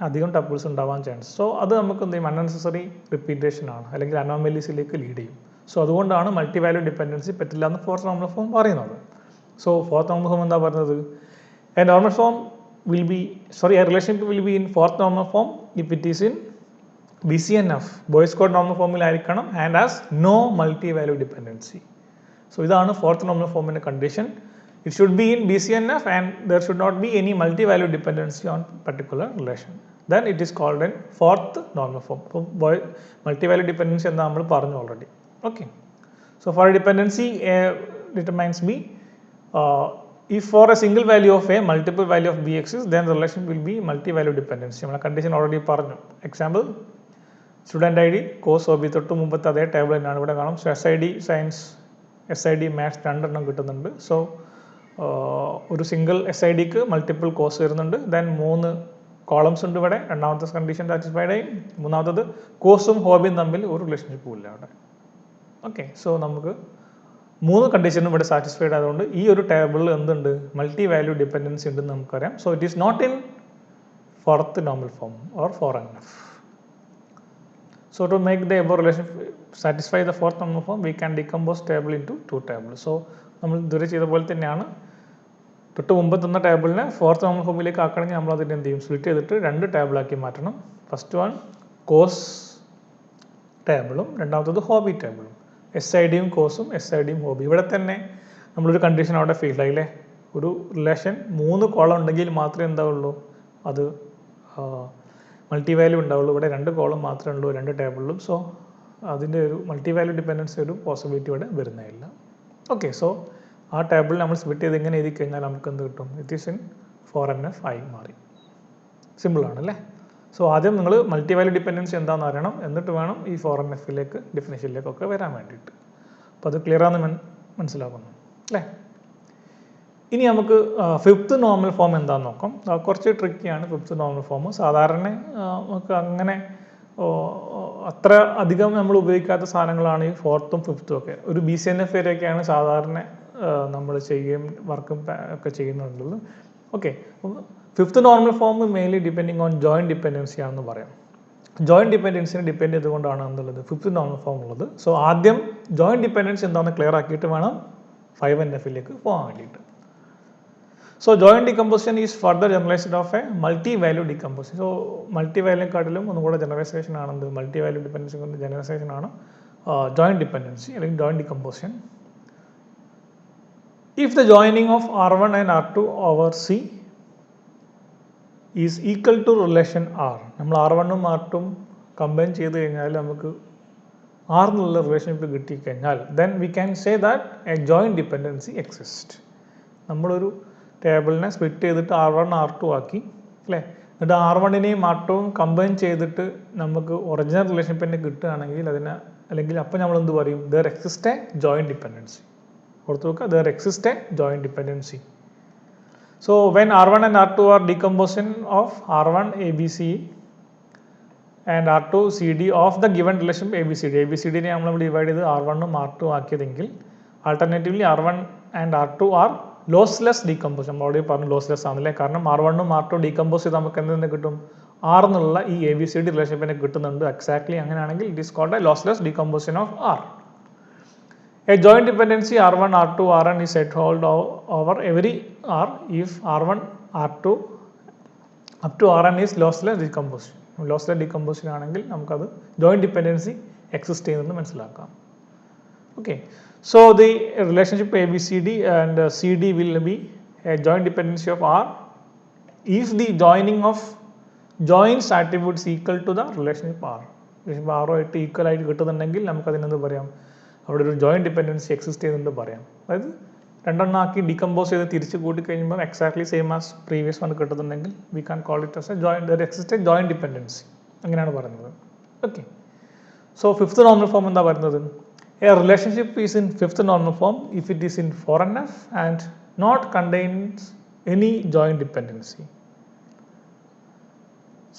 അധികം ടപ്പിൾസ് ഉണ്ടാവാൻ ചാൻസ്. സോ അത് നമുക്ക് എന്ത് ചെയ്യും? അൺനെസസറി റിപ്പീറ്റേഷൻ ആണ്, അല്ലെങ്കിൽ അനോമലീസിലേക്ക് ലീഡ് ചെയ്യും. സോ അതുകൊണ്ടാണ് മൾട്ടി വാല്യൂ ഡിപ്പെൻഡൻസി പറ്റില്ല എന്ന് ഫോർത്ത് നോർമൽ ഫോം പറയുന്നത്. സോ ഫോർത്ത് നോർമൽ ഫോം എന്താ പറയുന്നത്? A normal form will be, sorry, a relationship will be in fourth normal form if it is in BCNF, Boyce Codd normal form ആയിരിക്കണം, and has no multi-value dependency. So ഇതാണ് fourth normal ഫോമിൻ്റെ condition. It should be in BCNF and there should not be any multi-value dependency on particular relation. Then it is called in fourth normal form. So multi-value dependency എന്താ നമ്മൾ പറഞ്ഞു already. Okay. So for dependency determines B. If for a single value of A, multiple value of B exists, then the relation will be multi-value dependency. നമ്മൾ condition already പറഞ്ഞു. Example student I D course O B തൊട്ട് മുമ്പത്തെ അതേ table തന്നെയാണ് ഇവിടെ കാണും. So S I D science, S I D maths രണ്ടെണ്ണം കിട്ടുന്നുണ്ട്. സോ ഒരു സിംഗിൾ എസ് ഐ ഡിക്ക് മൾട്ടിപ്പിൾ കോഴ്സ് വരുന്നുണ്ട്. ദെൻ 3 കോളംസ് ഉണ്ട് ഇവിടെ. രണ്ടാമത്തെ കണ്ടീഷൻ സാറ്റിസ്ഫൈഡ് ആയി. മൂന്നാമത്തത് കോഴ്സും ഹോബിയും തമ്മിൽ ഒരു റിലേഷൻഷിപ്പും ഇല്ല അവിടെ. ഓക്കെ, സോ നമുക്ക് 3 കണ്ടീഷനും ഇവിടെ സാറ്റിസ്ഫൈഡ് ആയതുകൊണ്ട് ഈ ഒരു ടേബിളിൽ എന്തുണ്ട്? മൾട്ടി വാല്യൂ ഡിപ്പെൻഡൻസി ഉണ്ടെന്ന് നമുക്കറിയാം. So it is not in fourth normal form or 4NF. So to make the above relation satisfy the fourth normal form, we can decompose table into 2 tables. So നമ്മൾ ഇതുവരെ ചെയ്ത പോലെ തന്നെയാണ്. തൊട്ട് മുമ്പ് തന്ന ടേബിളിനെ ഫോർത്ത് നോർമൽ ഫോമിലേക്ക് ആക്കണമെങ്കിൽ നമ്മൾ അതിനെ എന്ത് ചെയ്യും? സ്പ്ലിറ്റ് ചെയ്തിട്ട് 2 ടേബിളാക്കി മാറ്റണം. ഫസ്റ്റ് വൺ കോഴ്സ് ടേബിളും രണ്ടാമത്തത് ഹോബി ടേബിളും. എസ് ഐ ഡിയും കോഴ്സും എസ് ഐ ഡിയും ഹോബി. ഇവിടെ തന്നെ നമ്മളൊരു കണ്ടീഷൻ അവിടെ ഫീൽ ആയില്ലേ? ഒരു റിലേഷൻ 3 കോളം ഉണ്ടെങ്കിൽ മാത്രമേ എന്താവുള്ളൂ, അത് മൾട്ടി വാല്യൂ ഉണ്ടാവുള്ളൂ. ഇവിടെ 2 കോളം മാത്രമേ ഉള്ളൂ 2 ടേബിളിലും. സോ അതിൻ്റെ ഒരു മൾട്ടി വാല്യൂ ഡിപ്പെൻഡൻസി ഒരു പോസിബിലിറ്റി ഇവിടെ വരുന്നതില്ല. ഓക്കെ, സോ ആ ടേബിൾ നമ്മൾ സ്പ്ലിറ്റ് ചെയ്ത് ഇങ്ങനെ എഴുതി കഴിഞ്ഞാൽ നമുക്ക് എന്ത് കിട്ടും? ഇറ്റ് ഈസ് ഇൻ 4NF ആയി മാറി. സിമ്പിളാണ് അല്ലേ? സോ ആദ്യം നിങ്ങൾ മൾട്ടി വാല്യൂ ഡിപ്പെൻഡൻസി എന്താണെന്ന് അറിയണം, എന്നിട്ട് വേണം ഈ 4NFിലേക്ക് ഡിഫിനിഷനിലേക്കൊക്കെ വരാൻ വേണ്ടിയിട്ട്. അപ്പോൾ അത് ക്ലിയർ ആണെന്ന് മനസ്സിലാക്കുന്നു അല്ലേ? ഇനി നമുക്ക് ഫിഫ്ത്ത് നോർമൽ ഫോം എന്താണെന്ന് നോക്കാം. കുറച്ച് ട്രിക്കിയാണ് ഫിഫ്ത്ത് നോർമൽ ഫോം. സാധാരണ നമുക്ക് അങ്ങനെ അത്ര അധികം നമ്മൾ ഉപയോഗിക്കാത്ത സാധനങ്ങളാണ് ഈ ഫോർത്തും ഫിഫ്ത്തും ഒക്കെ. ഒരു BCNF വരെയൊക്കെയാണ് സാധാരണ നമ്മൾ ചെയ്യുകയും വർക്കും ഒക്കെ ചെയ്യുന്നുള്ളത്. Okay, fifth normal form mainly depending on joint dependency ആണെന്ന് പറയാം. ജോയിൻറ്റ് ഡിപ്പെൻഡൻസിനെ ഡിപ്പെൻഡ് ചെയ്തുകൊണ്ടാണ് എന്നുള്ളത് ഫിഫ്ത്ത് നോർമൽ ഫോം ഉള്ളത്. സോ ആദ്യം ജോയിൻറ്റ് ഡിപ്പെൻഡൻസി എന്താണെന്ന് ക്ലിയർ ആക്കിയിട്ട് വേണം 5NFിലേക്ക് പോകാൻ വേണ്ടിയിട്ട്. So joint decomposition is further generalized of a multi-value decomposition. So multi-value-ക്കാട്ടിലും ഒന്നുകൂടെ ജനറലൈസേഷൻ ആണെന്ന്, മൾട്ടി-വാല്യൂ ഡിപ്പെൻഡൻസി കൊണ്ട് ജനറലൈസേഷൻ ആണ് ജോയിൻറ്റ് ഡിപ്പെൻഡൻസി അല്ലെങ്കിൽ joint decomposition. If the joining of R1 and R2 over C is equal to relation R, നമ്മൾ R1ഉം R2ഉം combine ചെയ്ത് കഴിഞ്ഞാൽ നമുക്ക് R എന്നുള്ള റിലേഷൻഷിപ്പ് കിട്ടിക്കഴിഞ്ഞാൽ then we can say that a joint dependency exists. നമ്മളൊരു ടേബിളിനെ split ചെയ്തിട്ട് R1 R2 ആക്കി അല്ലേ, എന്നിട്ട് R1നെയും R2വും കമ്പൈൻ ചെയ്തിട്ട് നമുക്ക് ഒറിജിനൽ റിലേഷൻഷിപ്പ് തന്നെ കിട്ടുകയാണെങ്കിൽ അതിനെ, അല്ലെങ്കിൽ അപ്പോൾ നമ്മൾ എന്ത് പറയും? There exist a joint dependency. ഓർത്ത് നോക്കുക, there exist a joint dependency. So when R1 and R2 are decomposition of R1 ABC and R2 CD of the given relationship ABCD. ABCDനെ നമ്മൾ ഡിവൈഡ് ചെയ്ത് R1ഉം R2 ആക്കിയതെങ്കിൽ alternatively R1 and R2 are lossless decompose. നമ്മൾ already പറഞ്ഞു lossless ആണല്ലേ, കാരണം R1ഉം R2 decompose ചെയ്ത് നമുക്ക് എന്തെന്ന് കിട്ടും? R എന്നുള്ള ഈ ABCD റിലേഷൻഷിപ്പിനെ കിട്ടുന്നുണ്ട്. എക്സാക്ട്ലി അങ്ങനെയാണെങ്കിൽ it is called a lossless decomposition of R. A joint dependency R1 R2 Rn is set hold over every R if R1 R2 up to Rn is lossless decomposition. Lossless decomposition ആണെങ്കിൽ നമുക്കത് joint dependency exist ചെയ്യുന്നത് മനസ്സിലാക്കാം. Okay, so the relationship ABCD and CD will be a joint dependency of R if the joining of joints attributes equal to the relationship R. relationship R ആയിട്ട് equal ആയിട്ട് കിട്ടുന്നുണ്ടെങ്കിൽ നമുക്ക് അതിനെന്ത് പറയാം? അവിടെ ഒരു joint dependency exist ചെയ്യുന്നുണ്ട് പറയാം. അതായത് രണ്ടെണ്ണം ആക്കി ഡീകമ്പോസ് ചെയ്ത് തിരിച്ച് കൂട്ടി കഴിയുമ്പോൾ exactly same as previous one കിട്ടുന്നുണ്ടെങ്കിൽ we can call it as a joint, there exist a joint dependency. അങ്ങനെയാണ് പറയുന്നത്. Okay, so fifth normal form എന്താ പറയുന്നത്? A relationship is in fifth normal form if it is in 4NF and not contains any joint dependency.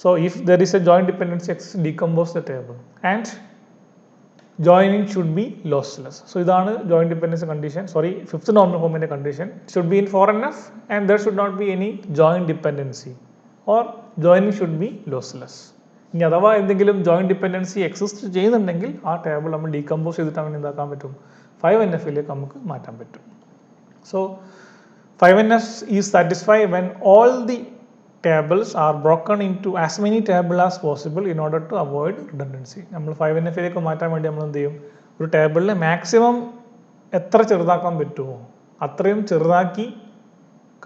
So if there is a joint dependency, decompose the table. And joining should be lossless. So ഇതാണ് joint dependency condition. Sorry, fifth normal form ന്റെ condition. It should be in 4NF and there should not be any joint dependency or joining should be lossless. ഇനി അഥവാ എന്തെങ്കിലും joint dependency exist ചെയ്യുന്നുണ്ടെങ്കിൽ ആ table നമ്മൾ decompose ചെയ്തിട്ട് അവൻ എന്താക്കാൻ പറ്റും 5NFലേക്ക് നമുക്ക് മാറ്റാൻ പറ്റും. So 5NF is satisfied when all the tables are broken into as many tables as possible in order to avoid redundancy. നമ്മൾ 5NFലേക്ക് മാറ്റാൻ വേണ്ടി നമ്മൾ എന്ത് ചെയ്യും, ഒരു ടേബിളിനെ മാക്സിമം എത്ര ചെറുതാക്കാൻ പറ്റുമോ അത്രയും ചെറുതാക്കി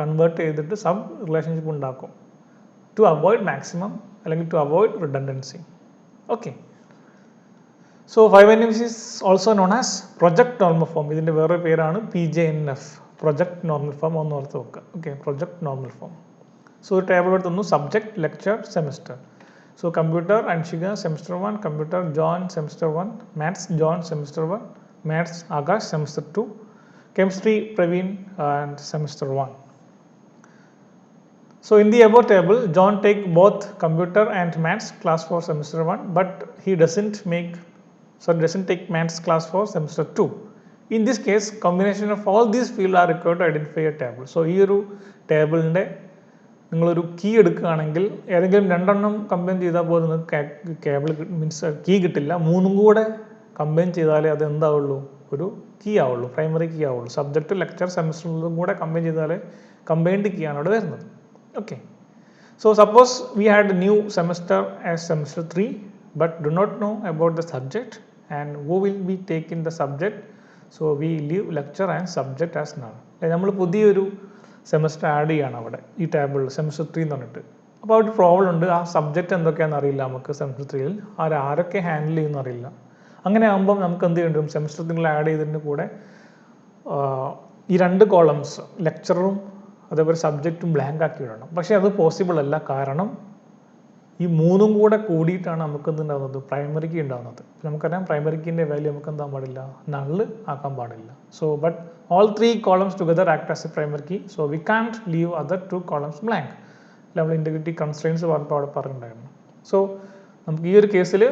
കൺവേർട്ട് ചെയ്തിട്ട് സബ് റിലേഷൻഷിപ്പ് ഉണ്ടാക്കും ടു അവോയ്ഡ് മാക്സിമം അല്ലെങ്കിൽ to avoid redundancy. Okay, so 5NF is also known as project normal form. ഇതിൻ്റെ വേറൊരു പേരാണ് PJNF, പ്രൊജക്ട് നോർമൽ ഫോം. ഒന്ന് ഓർത്ത് വെക്കുക. Okay, project normal form. So table എടുത്തുന്നു subject, lecture, semester. So computer Anshika semester 1, computer John semester 1, maths John semester 1, maths Akash semester 2, chemistry Praveen and semester 1. So in the above table, John take both computer and maths class for semester 1, but he doesn't take maths class for semester 2. In this case, combination of all these fields are required to identify a table. So ഈ ഒരു ടേബിളിൻ്റെ നിങ്ങളൊരു key എടുക്കുകയാണെങ്കിൽ ഏതെങ്കിലും രണ്ടെണ്ണം combine ചെയ്താൽ പോലും നിങ്ങൾക്ക് കേബിൾ മീൻസ് കീ കിട്ടില്ല. മൂന്നും കൂടെ കമ്പൈൻ ചെയ്താലേ അത് എന്താവുള്ളൂ, ഒരു കീ ആവുള്ളൂ, പ്രൈമറി കീ ആവുള്ളൂ. സബ്ജക്റ്റ്, ലെക്ചർ, സെമിസ്റ്ററും കൂടെ കമ്പൈൻ ചെയ്താലേ കമ്പൈൻഡ് കീ ആണ് അവിടെ വരുന്നത്. Okay, so suppose we had new semester as semester 3 but do not know about the subject and who will be taking the subject. So we leave lecture and subject as null. നമ്മൾ പുതിയൊരു semester add ചെയ്യാണ് അവിടെ ഈ ടേബിളിൽ semester 3 എന്ന് പറഞ്ഞിട്ട്. അപ്പോൾ അവിടെ പ്രോബ്ലം ഉണ്ട്, ആ സബ്ജക്റ്റ് എന്തൊക്കെയാണെന്ന് അറിയില്ല നമുക്ക് സെമസ്റ്റർ 3ൽ, ആരൊക്കെ ഹാൻഡിൽ ചെയ്യുമെന്ന് അറിയില്ല. അങ്ങനെ ആകുമ്പം നമുക്ക് എന്ത് ചെയ്യേണ്ടി വരും, സെമസ്റ്റർ 3 ആഡ് ചെയ്തതിൻ്റെ കൂടെ ഈ രണ്ട് കോളംസ് ലെക്ചറും അതേപോലെ സബ്ജക്റ്റും ബ്ലാങ്ക് ആക്കി വിടണം. പക്ഷേ അത് പോസിബിൾ അല്ല, കാരണം ഈ മൂന്നും കൂടെ കൂടിയിട്ടാണ് നമുക്ക് എന്തുണ്ടാകുന്നത്, പ്രൈമറി കീ ഉണ്ടാകുന്നത്. നമുക്കറിയാം പ്രൈമറി കീൻ്റെ വാല്യൂ നമുക്ക് എന്താകാൻ പാടില്ല, നള്ള് ആക്കാൻ പാടില്ല. So but all 3 columns together act as a primary key, so we can't leave other 2 columns blank. നമ്മൾ ഇൻറ്റഗ്രിറ്റി കൺസ്ട്രെയിൻസ് പറഞ്ഞപ്പോൾ അവിടെ പറഞ്ഞിട്ടുണ്ടായിരുന്നു. സോ നമുക്ക് ഈ ഒരു കേസിൽ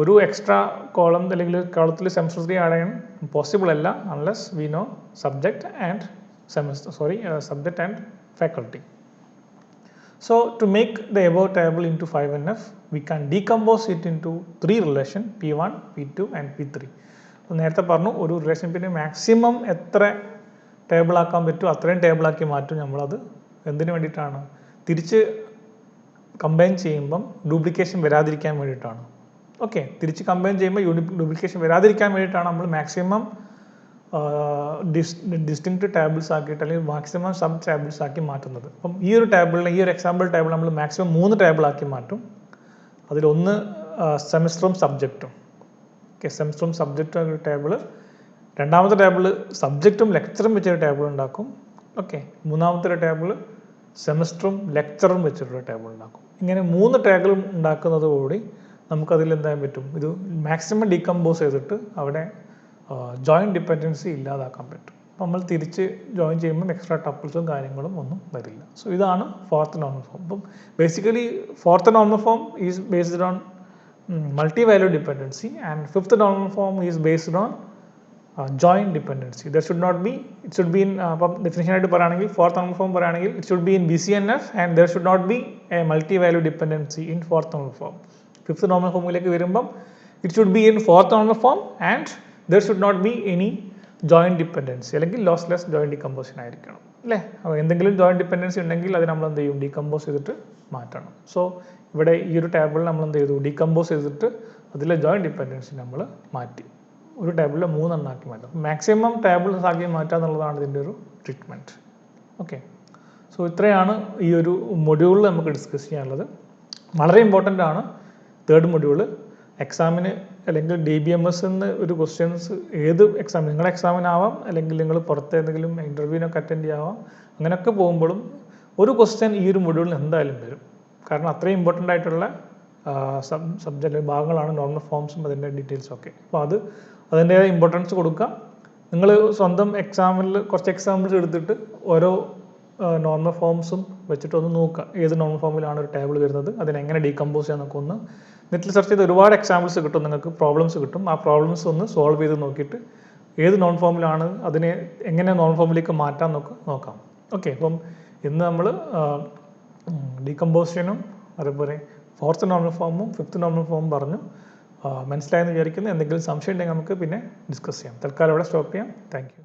ഒരു എക്സ്ട്രാ കോളം അല്ലെങ്കിൽ കോളത്തിൽ സെമസ്റ്റർ 3 ആഡ് ചെയ്യാൻ പോസിബിൾ അല്ല unless we know subject and subject and faculty. So to make the above table into 5NF, we can decompose it into 3 relation, P1, P2 and P3. നേരത്തെ പറഞ്ഞു ഒരു relation പിന്നെ maximum എത്ര ടേബിളാക്കാൻ പറ്റും അത്രയും ടേബിളാക്കി മാറ്റും നമ്മളത്. എന്തിനു വേണ്ടിയിട്ടാണ്, തിരിച്ച് കമ്പൈൻ ചെയ്യുമ്പം ഡ്യൂപ്ലിക്കേഷൻ വരാതിരിക്കാൻ വേണ്ടിയിട്ടാണ്. ഓക്കെ, തിരിച്ച് കമ്പൈൻ ചെയ്യുമ്പോൾ ഡ്യൂപ്ലിക്കേഷൻ വരാതിരിക്കാൻ വേണ്ടിയിട്ടാണ് നമ്മൾ മാക്സിമം ഡിസ്റ്റിങ്ക്റ്റ് ടേബിൾസ് ആക്കിയിട്ട് അല്ലെങ്കിൽ മാക്സിമം സബ് ടേബിൾസ് ആക്കി മാറ്റുന്നത്. അപ്പം ഈ ഒരു ടേബിളിൽ ഈ ഒരു എക്സാമ്പിൾ ടേബിൾ നമ്മൾ മാക്സിമം 3 ടേബിളാക്കി മാറ്റും. അതിലൊന്ന് സെമിസ്റ്ററും സബ്ജക്റ്റും. ഓക്കെ, സെമിസ്റ്ററും സബ്ജക്റ്റും ഒരു ടേബിൾ, രണ്ടാമത്തെ ടേബിൾ സബ്ജക്റ്റും ലെക്ചറും വെച്ചൊരു ടേബിൾ ഉണ്ടാക്കും. ഓക്കെ, മൂന്നാമത്തെ ഒരു ടേബിൾ സെമിസ്റ്ററും ലെക്ചറും വെച്ചിട്ടൊരു ടേബിൾ ഉണ്ടാക്കും. ഇങ്ങനെ 3 ടേബിൾ ഉണ്ടാക്കുന്നതോടുകൂടി നമുക്കതിൽ എന്തായാലും പറ്റും, ഇത് മാക്സിമം ഡീകമ്പോസ് ചെയ്തിട്ട് അവിടെ ജോയിൻറ്റ് ഡിപ്പെൻഡൻസി ഇല്ലാതാക്കാൻ പറ്റും. അപ്പോൾ നമ്മൾ തിരിച്ച് ജോയിൻ ചെയ്യുമ്പോൾ എക്സ്ട്രാ ടപ്പിൾസും കാര്യങ്ങളും ഒന്നും വരില്ല. സോ ഇതാണ് ഫോർത്ത് നോർമൽ ഫോം. അപ്പം basically fourth normal form is based on multi-value dependency and fifth normal form is based on joint dependency. There should not be, it should be in definition ആയിട്ട് പറയുകയാണെങ്കിൽ fourth normal form പറയുകയാണെങ്കിൽ it should be in BCNF and there should not be a multi-value dependency in fourth normal form. Fifth normal formയിലേക്ക് വരുമ്പം it should be in fourth normal form and there should not be any joint dependency അല്ലെങ്കിൽ lossless joint decomposition ആയിരിക്കണം അല്ലേ. അപ്പോൾ എന്തെങ്കിലും joint dependency ഉണ്ടെങ്കിൽ അത് നമ്മൾ എന്ത് ചെയ്യും, ഡീകമ്പോസ് ചെയ്തിട്ട് മാറ്റണം. സോ ഇവിടെ ഈ ഒരു ടേബിളിൽ നമ്മൾ എന്ത് ചെയ്തു, ഡീകമ്പോസ് ചെയ്തിട്ട് അതിലെ ജോയിൻറ്റ് ഡിപ്പെൻഡൻസി നമ്മൾ മാറ്റി ഒരു ടേബിളിൽ 3 എണ്ണാക്കി മാറ്റും. മാക്സിമം ടേബിൾസ് ആക്കി മാറ്റുക എന്നുള്ളതാണ് ഇതിൻ്റെ ഒരു ട്രീറ്റ്മെൻറ്റ്. ഓക്കെ, സോ ഇത്രയാണ് ഈ ഒരു മൊഡ്യൂളിൽ നമുക്ക് ഡിസ്കസ് ചെയ്യാനുള്ളത്. വളരെ ഇമ്പോർട്ടൻ്റ് ആണ് തേർഡ് മൊഡ്യൂൾ. എക്സാമിന് അല്ലെങ്കിൽ DBMS ഒരു ക്വസ്റ്റ്യൻസ് ഏത് എക്സാം, നിങ്ങളുടെ എക്സാമിനാവാം അല്ലെങ്കിൽ നിങ്ങൾ പുറത്ത് ഏതെങ്കിലും ഇൻ്റർവ്യൂവിനൊക്കെ അറ്റൻഡ് ചെയ്യാവാം, അങ്ങനെയൊക്കെ പോകുമ്പോഴും ഒരു ക്വസ്റ്റ്യൻ ഈ ഒരു മൊഡ്യൂളിൽ എന്തായാലും വരും. കാരണം അത്രയും ഇമ്പോർട്ടൻ്റ് ആയിട്ടുള്ള സബ്ജക്റ്റ് ഭാഗങ്ങളാണ് നോർമൽ ഫോംസും അതിൻ്റെ ഡീറ്റെയിൽസും ഒക്കെ. അപ്പോൾ അതിൻ്റേതായ ഇമ്പോർട്ടൻസ് കൊടുക്കുക. നിങ്ങൾ സ്വന്തം എക്സാമിൽ കുറച്ച് എക്സാമ്പിൾസ് എടുത്തിട്ട് ഓരോ നോർമൽ ഫോംസും വെച്ചിട്ട് ഒന്ന് നോക്കുക, ഏത് നോർമൽ ഫോമിലാണ് ഒരു ടേബിൾ വരുന്നത്, അതിനെങ്ങനെ ഡീകമ്പോസ് ചെയ്യാൻ നമുക്ക് ഒന്ന് നെറ്റിൽ സെർച്ച് ചെയ്ത് ഒരുപാട് എക്സാമ്പിൾസ് കിട്ടും, നിങ്ങൾക്ക് പ്രോബ്ലംസ് കിട്ടും. ആ പ്രോബ്ലംസ് ഒന്ന് സോൾവ് ചെയ്ത് നോക്കിയിട്ട് ഏത് നോൺ ഫോമിലാണ് അതിനെ എങ്ങനെ നോൺ ഫോമിലേക്ക് മാറ്റാൻ നോക്കാം. ഓക്കെ, അപ്പം ഇന്ന് നമ്മൾ ഡീകമ്പോസിഷനും അതേപോലെ 4th നോർമൽ ഫോമും 5th നോർമൽ ഫോമും പറഞ്ഞു. മനസ്സിലായെന്ന് വിചാരിക്കുന്നു. എന്തെങ്കിലും സംശയം ഉണ്ടെങ്കിൽ നമുക്ക് പിന്നെ ഡിസ്കസ് ചെയ്യാം. തൽക്കാലം ഇവിടെ സ്റ്റോപ്പ് ചെയ്യാം. Thank you.